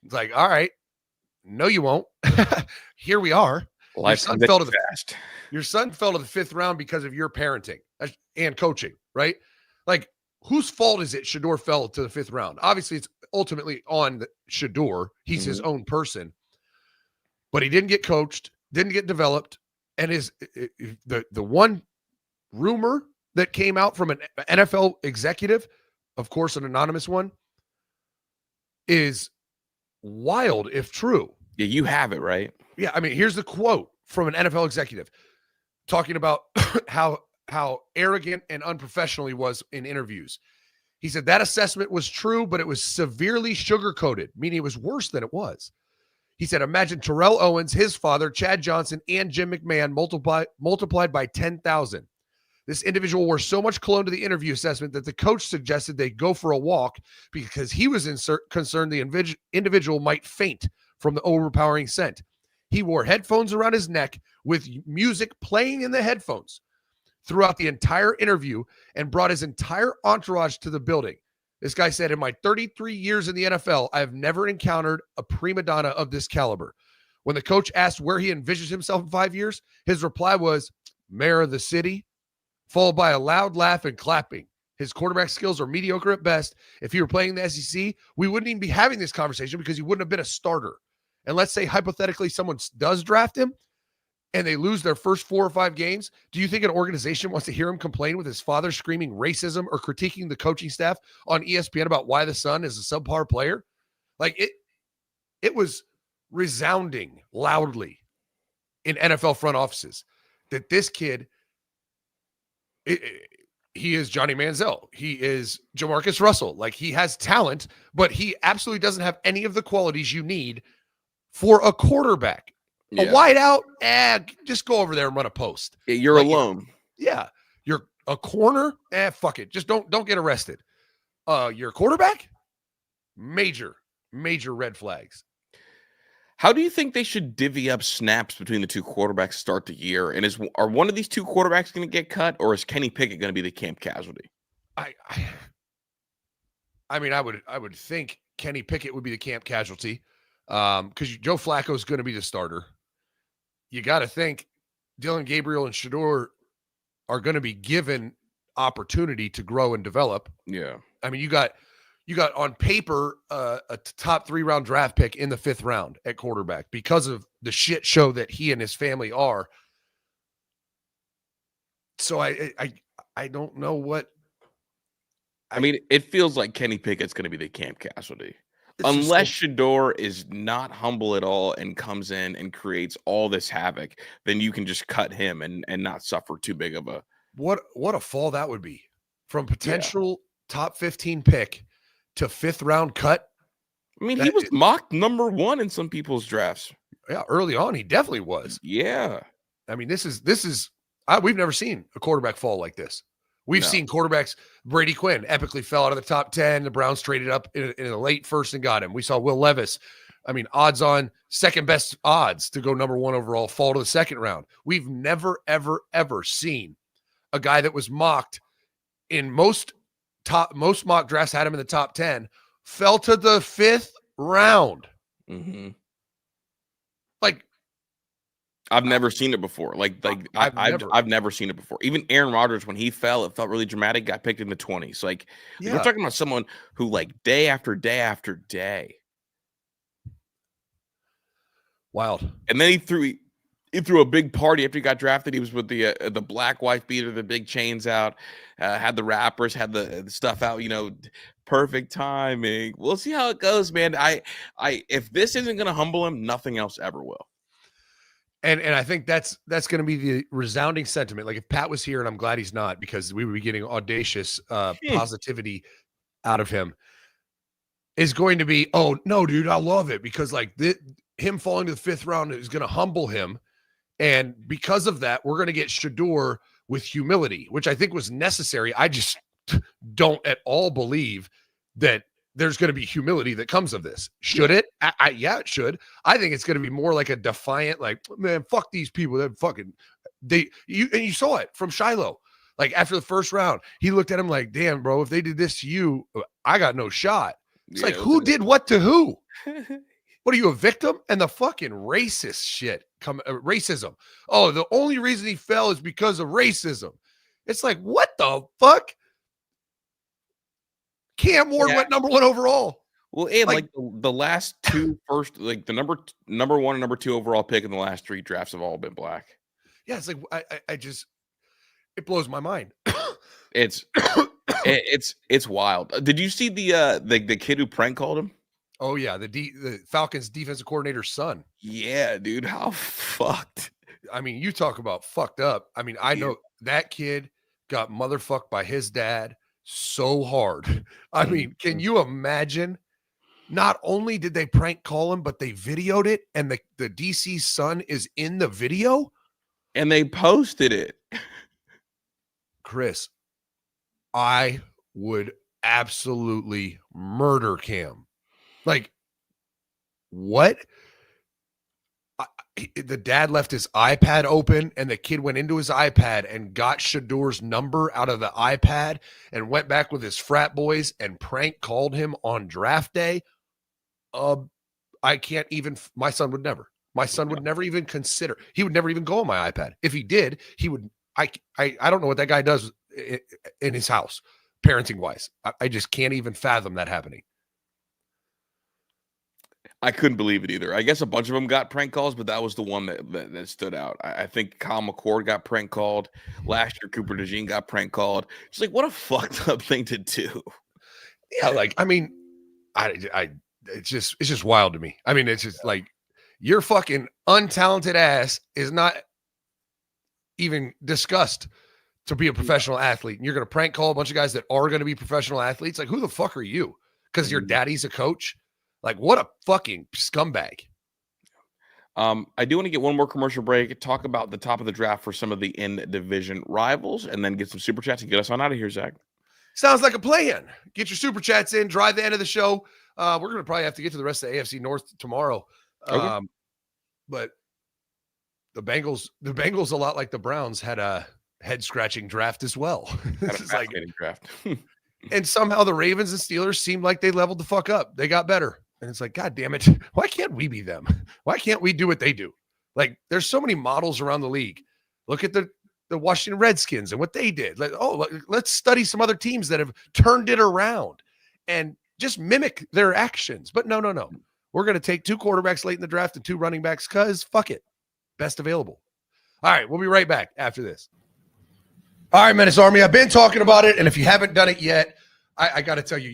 It's like, all right, no, you won't. Here we are. Your son fell to the 5th round because of your parenting and coaching, right? Like, whose fault is it Shador fell to the 5th round? Obviously, it's ultimately on Shador. He's his own person. But he didn't get coached, didn't get developed, and the one rumor that came out from an NFL executive, of course, an anonymous one, is wild if true. Yeah, you have it, right? Yeah, I mean, here's the quote from an NFL executive talking about how arrogant and unprofessional he was in interviews. He said that assessment was true, but it was severely sugar-coated, meaning it was worse than it was. He said, imagine Terrell Owens, his father, Chad Johnson, and Jim McMahon multiplied by 10,000. This individual wore so much cologne to the interview assessment that the coach suggested they go for a walk because he was concerned the individual might faint from the overpowering scent. He wore headphones around his neck with music playing in the headphones throughout the entire interview and brought his entire entourage to the building. This guy said, in my 33 years in the NFL, I have never encountered a prima donna of this caliber. When the coach asked where he envisions himself in 5 years, his reply was, mayor of the city, followed by a loud laugh and clapping. His quarterback skills are mediocre at best. If he were playing in the SEC, we wouldn't even be having this conversation because he wouldn't have been a starter. And let's say hypothetically someone does draft him and they lose their first 4 or 5 games. Do you think an organization wants to hear him complain with his father screaming racism or critiquing the coaching staff on ESPN about why the son is a subpar player? Like it was resounding loudly in NFL front offices that this kid, he is Johnny Manziel. He is Jamarcus Russell. Like, he has talent, but he absolutely doesn't have any of the qualities you need for a quarterback. A wideout, just go over there and run a post. You're alone. Yeah. You're a corner, fuck it. Just don't get arrested. You're a quarterback? Major red flags. How do you think they should divvy up snaps between the two quarterbacks to start the year? And are one of these two quarterbacks going to get cut, or is Kenny Pickett going to be the camp casualty? I mean, I would think Kenny Pickett would be the camp casualty, because Joe Flacco is going to be the starter. You got to think Dylan Gabriel and Shador are going to be given opportunity to grow and develop. Yeah. I mean, you got on paper a top 3 round draft pick in the 5th round at quarterback because of the shit show that he and his family are. So I don't know what. I mean, it feels like Kenny Pickett's going to be the camp casualty. Unless Shador is not humble at all and comes in and creates all this havoc, then you can just cut him and not suffer too big of a. What a fall that would be from potential top 15 pick to 5th round cut. I mean, he was mocked number 1 in some people's drafts. Yeah, early on, he definitely was. Yeah. I mean, this is we've never seen a quarterback fall like this. We've seen quarterbacks. Brady Quinn epically fell out of the top 10. The Browns traded up in the late first and got him. We saw Will Levis. I mean, odds on second best odds to go number 1 overall fall to the 2nd round. We've never, ever, ever seen a guy that was mocked in most mock drafts had him in the top 10, fell to the 5th round. Mm-hmm. Like, I've never seen it before. I've never seen it before. Even Aaron Rodgers, when he fell, it felt really dramatic, got picked in the 20s. Like, we're talking about someone who, like, day after day after day. Wild. And then he threw a big party after he got drafted. He was with the black wife beater, the big chains out, had the rappers, had the stuff out, perfect timing. We'll see how it goes, man. If this isn't going to humble him, nothing else ever will. And I think that's going to be the resounding sentiment. Like, if Pat was here, and I'm glad he's not, because we would be getting audacious positivity out of him, is going to be, oh no, dude, I love it, because like him falling to the 5th round is going to humble him. And because of that, we're going to get Shador with humility, which I think was necessary. I just don't at all believe that there's going to be humility that comes of this. Should it? Yeah, it should. I think it's going to be more like a defiant, like, man, fuck these people. You saw it from Shiloh. Like, after the 1st round, he looked at him like, damn, bro, if they did this to you, I got no shot. It's like, who did what to who? What are you, a victim? And the fucking racist shit, racism. Oh, the only reason he fell is because of racism. It's like, what the fuck? Cam Ward went number 1 overall. Well, and like the last 2 first, like the number 1 and number 2 overall pick in the last 3 drafts have all been black. Yeah, it's like I just, it blows my mind. It's wild. Did you see the kid who prank called him? Oh yeah, the Falcons defensive coordinator's son. Yeah, dude, how fucked. I mean, you talk about fucked up. I mean, I know that kid got motherfucked by his dad so hard. I mean, can you imagine? Not only did they prank call him, but they videoed it, and the DC's son is in the video, and they posted it. Chris, I would absolutely murder Cam. Like, what? the dad left his iPad open, and the kid went into his iPad and got Shador's number out of the iPad and went back with his frat boys and prank called him on draft day. I can't even, my son would never even consider, he would never even go on my iPad. If he did, he would, I don't know what that guy does in his house, parenting wise. I just can't even fathom that happening. I couldn't believe it either. I guess a bunch of them got prank calls, but that was the one that stood out. I think Kyle McCord got prank called. Last year, Cooper DeJean got prank called. It's like, what a fucked up thing to do. Yeah, like, I mean, it's just wild to me. I mean, it's just like, your fucking untalented ass is not even discussed to be a professional athlete. And you're going to prank call a bunch of guys that are going to be professional athletes. Like, who the fuck are you? Because your daddy's a coach? Like, what a fucking scumbag. I do want to get one more commercial break, talk about the top of the draft for some of the in-division rivals, and then get some super chats and get us on out of here, Zach. Sounds like a plan. Get your super chats in, drive the end of the show. We're going to probably have to get to the rest of the AFC North tomorrow. Okay. But the Bengals, a lot like the Browns, had a head-scratching draft as well. This is like a draft. And somehow the Ravens and Steelers seemed like they leveled the fuck up. They got better. And it's like, God damn it. Why can't we be them? Why can't we do what they do? Like, there's so many models around the league. Look at the Washington Redskins and what they did. Like, let's study some other teams that have turned it around and just mimic their actions. But no. We're going to take 2 quarterbacks late in the draft and 2 running backs because fuck it. Best available. All right, we'll be right back after this. All right, Menace Army, I've been talking about it, and if you haven't done it yet, I got to tell you,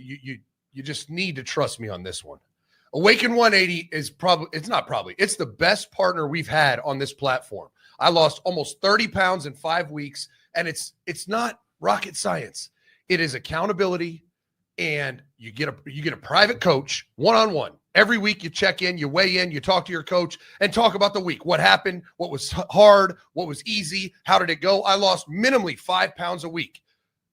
you just need to trust me on this one. Awaken 180 is it's the best partner we've had on this platform. I lost almost 30 pounds in 5 weeks, and it's not rocket science. It is accountability, and you get a private coach one-on-one. Every week you check in, you weigh in, you talk to your coach and talk about the week. What happened? What was hard? What was easy? How did it go? I lost minimally 5 pounds a week,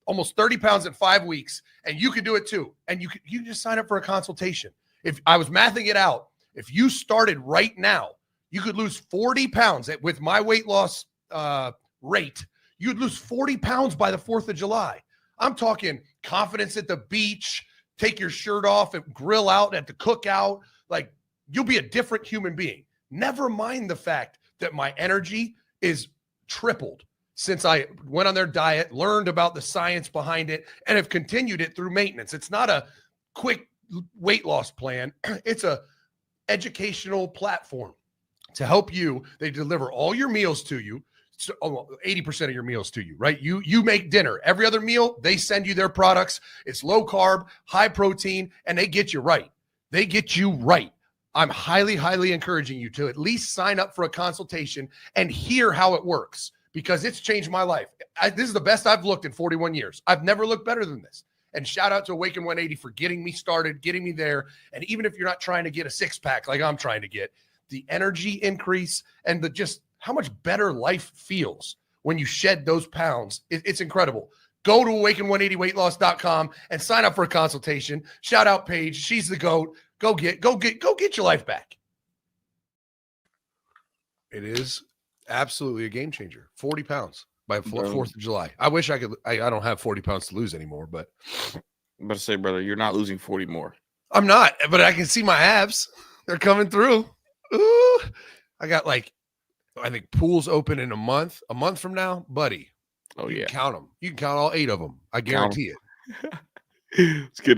almost 30 pounds in 5 weeks, and you can do it too. And you just sign up for a consultation. If I was mathing it out, if you started right now, you could lose 40 pounds with my weight loss rate. You'd lose 40 pounds by the 4th of July. I'm talking confidence at the beach, take your shirt off and grill out at the cookout. Like, you'll be a different human being. Never mind the fact that my energy is tripled since I went on their diet, learned about the science behind it, and have continued it through maintenance. It's not a quick weight loss plan. It's a educational platform to help you. They deliver all your meals to you. So 80% of your meals to you, right? You make dinner. Every other meal, they send you their products. It's low carb, high protein, and they get you right. They get you right. I'm highly, highly encouraging you to at least sign up for a consultation and hear how it works, because it's changed my life. This is the best I've looked in 41 years. I've never looked better than this. And shout out to Awaken 180 for getting me started, getting me there. And even if you're not trying to get a 6-pack like I'm trying to get, the energy increase and the just how much better life feels when you shed those pounds. It's incredible. Go to awaken180weightloss.com and sign up for a consultation. Shout out Paige. She's the GOAT. Go get your life back. It is absolutely a game changer. 40 pounds by 4th of July. I wish I could. I don't have 40 pounds to lose anymore, but I'm about to say, brother, you're not losing 40 more. I'm not, but I can see my abs. They're coming through. Ooh, I got I think pools open in a month from now, buddy. Oh, you yeah. Can count them. You can count all 8 of them. I guarantee it.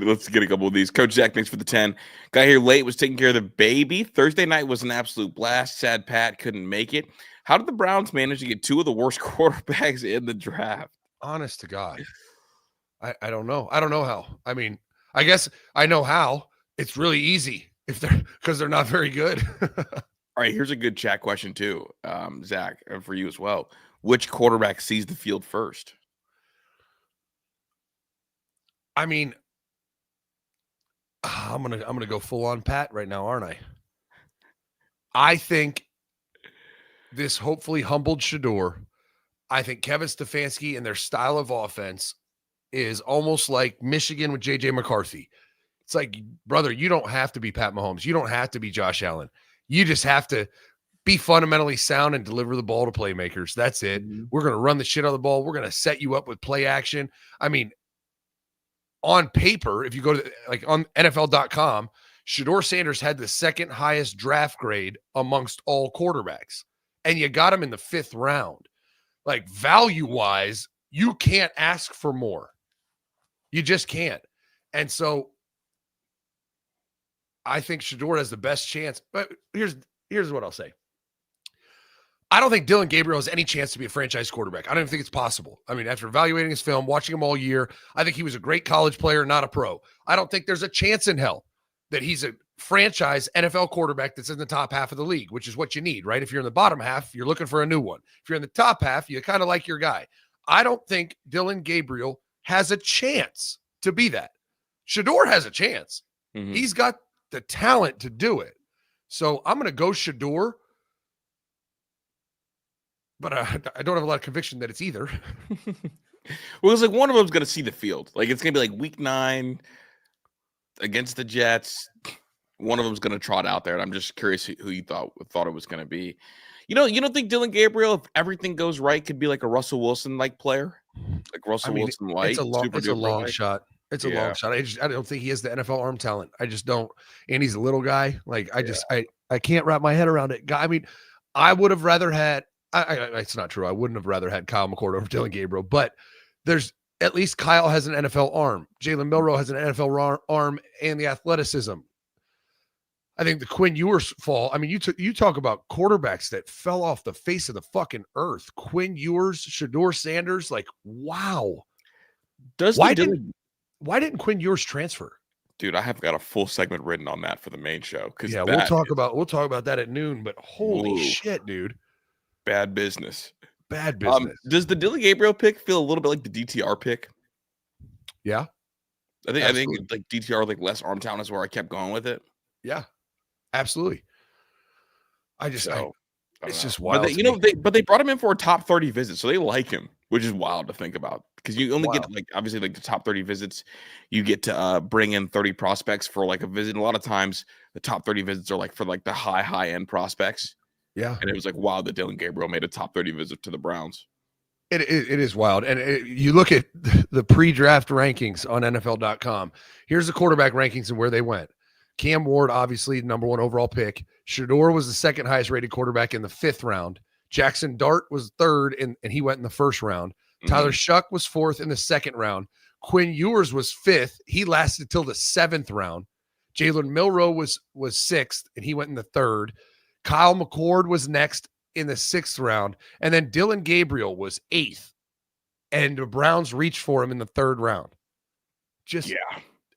Let's get a couple of these. Coach Zach, thanks for the 10. Got here late, was taking care of the baby. Thursday night was an absolute blast. Sad Pat couldn't make it. How did the Browns manage to get 2 of the worst quarterbacks in the draft? Honest to God. I don't know. I don't know how. I mean, I guess I know how. It's really easy because they're not very good. All right, here's a good chat question too, Zach, and for you as well. Which quarterback sees the field first? I mean, I'm gonna go full on Pat right now, aren't I? I think this hopefully humbled Shador. I think Kevin Stefanski and their style of offense is almost like Michigan with J.J. McCarthy. It's like, brother, you don't have to be Pat Mahomes. You don't have to be Josh Allen. You just have to be fundamentally sound and deliver the ball to playmakers. That's it. We're going to run the shit out of the ball. We're going to set you up with play action. I mean, on paper, if you go to like on NFL.com, Shedeur Sanders had the second highest draft grade amongst all quarterbacks, and you got him in the 5th round. Like value wise, you can't ask for more. You just can't. And so I think Shedeur has the best chance. But here's what I'll say. I don't think Dillon Gabriel has any chance to be a franchise quarterback. I don't even think it's possible. I mean, after evaluating his film, watching him all year, I think he was a great college player, not a pro. I don't think there's a chance in hell that he's a franchise NFL quarterback that's in the top half of the league, which is what you need, right? If you're in the bottom half, you're looking for a new one. If you're in the top half, you kind of like your guy. I don't think Dillon Gabriel has a chance to be that. Shedeur has a chance. He's got the talent to do it. So I'm going to go Shedeur. But I don't have a lot of conviction that it's either. Well, it's like one of them's going to see the field. Like it's going to be like week 9 against the Jets. One of them's going to trot out there, and I'm just curious who you thought it was going to be. You don't think Dillon Gabriel, if everything goes right, could be like a Russell Wilson-like player? Like Russell Wilson light? It's a long shot. It's a long shot. I don't think he has the NFL arm talent. I just don't. And he's a little guy. Like I can't wrap my head around it. I mean, I would have rather had it's not true. I wouldn't have rather had Kyle McCord over Dillon Gabriel, but there's at least Kyle has an NFL arm. Jalen Milroe has an NFL arm and the athleticism. I think the Quinn Ewers fall. I mean, you talk about quarterbacks that fell off the face of the fucking earth. Quinn Ewers, Shedeur Sanders, like wow. Why didn't Quinn Ewers transfer? Dude, I have got a full segment written on that for the main show. Yeah, we'll talk about that at noon. But holy shit, dude. Bad business. Bad business. Does the Dillon Gabriel pick feel a little bit like the DTR pick? Yeah. I think like DTR, like less arm talent is where I kept going with it. Yeah. Absolutely. It's just wild. But they brought him in for a top 30 visit, so they like him, which is wild to think about. Because you only get like obviously like the top 30 visits, you get to bring in 30 prospects for like a visit. And a lot of times the top 30 visits are like for like the high end prospects. Yeah. And it was like wild that Dillon Gabriel made a top 30 visit to the Browns. It is wild. And you look at the pre-draft rankings on NFL.com. Here's the quarterback rankings and where they went. Cam Ward, obviously, number 1 overall pick. Shedeur was the second highest rated quarterback in the 5th round. Jackson Dart was 3rd, and he went in the 1st round. Tyler Shuck was 4th in the 2nd round. Quinn Ewers was 5th. He lasted till the 7th round. Jalen Milroe was 6th, and he went in the 3rd. Kyle McCord was next in the 6th round. And then Dillon Gabriel was 8th. And the Browns reached for him in the 3rd round.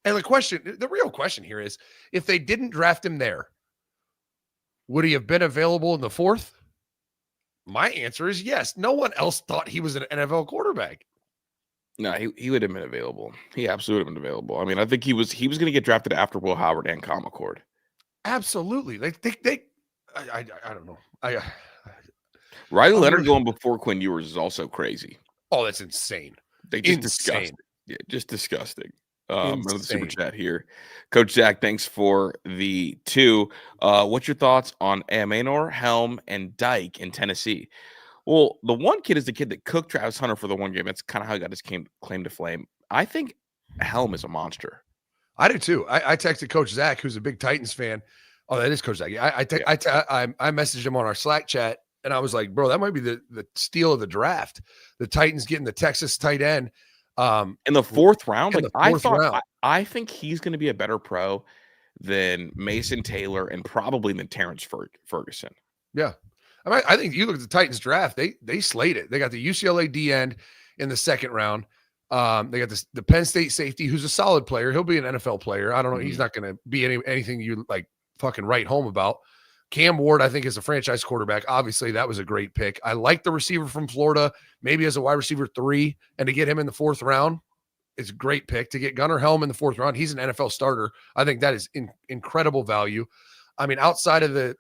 And the real question here is, if they didn't draft him there, would he have been available in the 4th? My answer is yes. No one else thought he was an NFL quarterback. No, he would have been available. He absolutely would have been available. I mean, I think he was going to get drafted after Will Howard and Kyle McCord. Absolutely. I don't know. Riley Leonard going before Quinn Ewers is also crazy. Oh, that's insane. Disgusting. Yeah, just disgusting. Another super chat here. Coach Zach, thanks for the 2. What's your thoughts on Amanor, Helm, and Dyke in Tennessee? Well, the one kid is the kid that cooked Travis Hunter for the one game. That's kind of how he got his claim to flame. I think Helm is a monster. I do too. I texted Coach Zach, who's a big Titans fan. Oh, that is Coach Zach. I messaged him on our Slack chat, and I was like, bro, that might be the steal of the draft. The Titans getting the Texas tight end. In the 4th round, I think he's going to be a better pro than Mason Taylor and probably than Terrence Ferguson. Yeah. I think you look at the Titans draft, they slayed it. They got the UCLA D end in the 2nd round. They got the Penn State safety, who's a solid player. He'll be an NFL player. I don't know. He's not going to be anything you like fucking write home about. Cam Ward, I think, is a franchise quarterback. Obviously, that was a great pick. I like the receiver from Florida, maybe as a wide receiver 3, and to get him in the 4th round, it's a great pick. To get Gunnar Helm in the 4th round, he's an NFL starter. I think that is incredible value. I mean, outside of the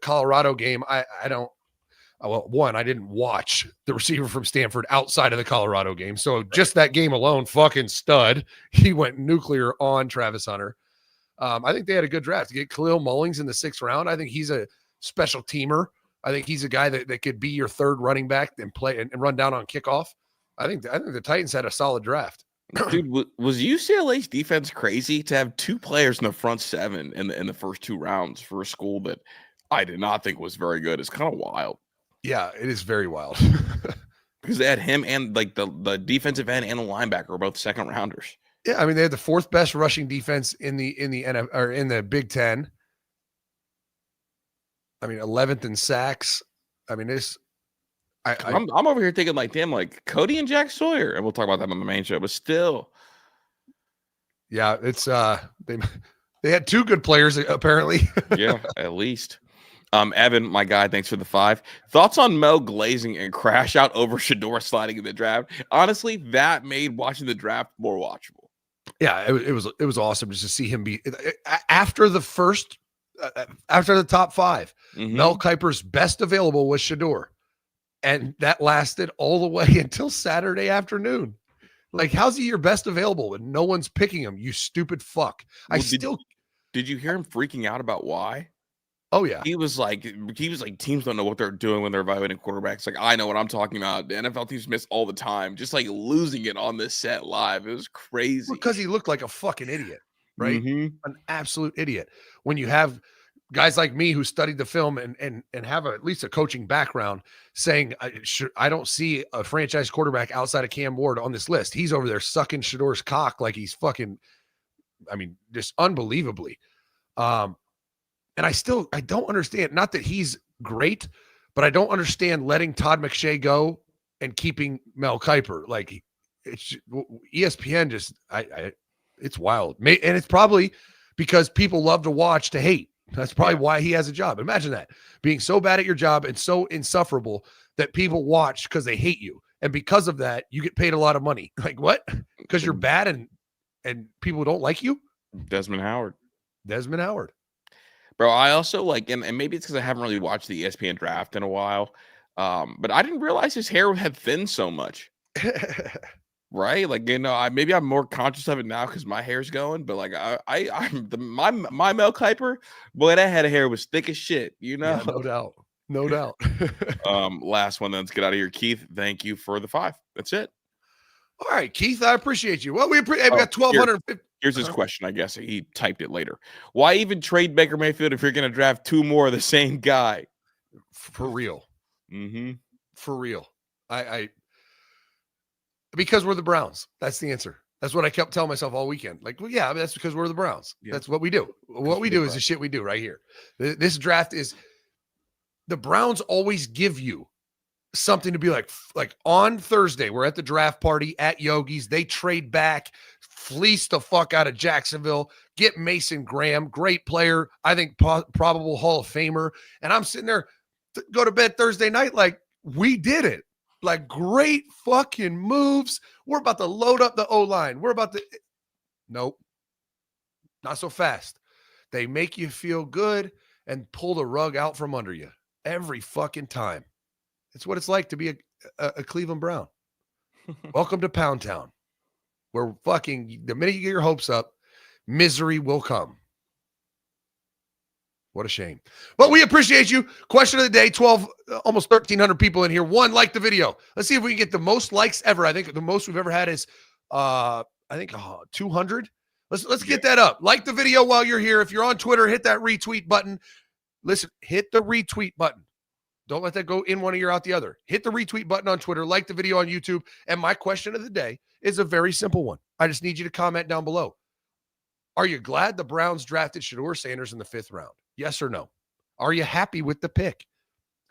Colorado game, I didn't watch the receiver from Stanford outside of the Colorado game. So just that game alone, fucking stud. He went nuclear on Travis Hunter. I think they had a good draft to get Khalil Mullings in the 6th round. I think he's a special teamer. I think he's a guy that could be your third running back and play and run down on kickoff. I think the Titans had a solid draft. Dude, was UCLA's defense crazy to have 2 players in the front 7 in the first 2 rounds for a school that I did not think was very good? It's kind of wild. Yeah, it is very wild. Because they had him and like the defensive end and the linebacker were both second rounders. Yeah, I mean they had the 4th best rushing defense in the or in the Big Ten. I mean 11th in sacks. I mean I'm over here thinking like, damn, like Cody and Jack Sawyer, and we'll talk about that on the main show. But still, yeah, it's they had 2 good players apparently. Yeah, at least. Evan, my guy, thanks for the 5. Thoughts on Mel glazing and crash out over Shedeur sliding in the draft? Honestly, that made watching the draft more watchable. Yeah, it was awesome just to see him be after the first after the top 5. Mel Kiper's best available was Shedeur, and that lasted all the way until Saturday afternoon. Like, how's he your best available and no one's picking him? You stupid fuck! Well, did you hear him freaking out about why? Oh yeah, he was like teams don't know what they're doing when they're evaluating quarterbacks. Like, I know what I'm talking about. The NFL teams miss all the time, just like losing it on this set live. It was crazy because he looked like a fucking idiot, right? An absolute idiot. When you have guys like me who studied the film and have at least a coaching background saying, I don't see a franchise quarterback outside of Cam Ward on this list. He's over there sucking Shedeur's cock like he's fucking, I mean, just unbelievably. And I don't understand, not that he's great, but I don't understand letting Todd McShay go and keeping Mel Kiper. Like, it's ESPN just, it's wild. And it's probably because people love to watch to hate. That's probably why he has a job. Imagine that, being so bad at your job and so insufferable that people watch because they hate you. And because of that, you get paid a lot of money. Like, what? Because you're bad and people don't like you? Desmond Howard. Bro, I also like, and maybe it's because I haven't really watched the ESPN draft in a while, but I didn't realize his hair had thinned so much. Right? Like, you know, maybe I'm more conscious of it now because my hair's going, but like my Mel Kiper, boy, that head of hair was thick as shit, you know? Yeah, no doubt. Last one, then let's get out of here. Keith, thank you for the 5. That's it. All right, Keith, I appreciate you. Well, we got 1,250. Here's his question. I guess he typed it later. Why even trade Baker Mayfield if you're going to draft 2 more of the same guy? For real. For real. Because we're the Browns. That's the answer. That's what I kept telling myself all weekend. Like, well, yeah, that's because we're the Browns. Yeah. That's what we do. What we do is the shit we do right here. This draft is, the Browns always give you something to be like on Thursday, we're at the draft party at Yogi's. They trade back, fleece the fuck out of Jacksonville, get Mason Graham, great player. I think probable Hall of Famer. And I'm sitting there, go to bed Thursday night. Like, we did it. Like, great fucking moves. We're about to load up the O-line. Nope. Not so fast. They make you feel good and pull the rug out from under you every fucking time. It's what it's like to be a Cleveland Brown. Welcome to Pound Town, where fucking the minute you get your hopes up, misery will come. What a shame. But we appreciate you. Question of the day, almost 1,300 people in here. Like the video. Let's see if we can get the most likes ever. I think the most we've ever had is 200. Let's get that up. Like the video while you're here. If you're on Twitter, hit that retweet button. Listen, hit the retweet button. Don't let that go in one ear out the other. Hit the retweet button on Twitter, like the video on YouTube. And my question of the day is a very simple one. I just need you to comment down below. Are you glad the Browns drafted Shedeur Sanders in the 5th round? Yes or no? Are you happy with the pick?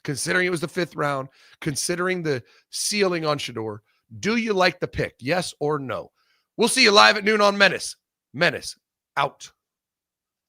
Considering it was the 5th round, considering the ceiling on Shedeur, do you like the pick? Yes or no? We'll see you live at noon on Menace. Menace out.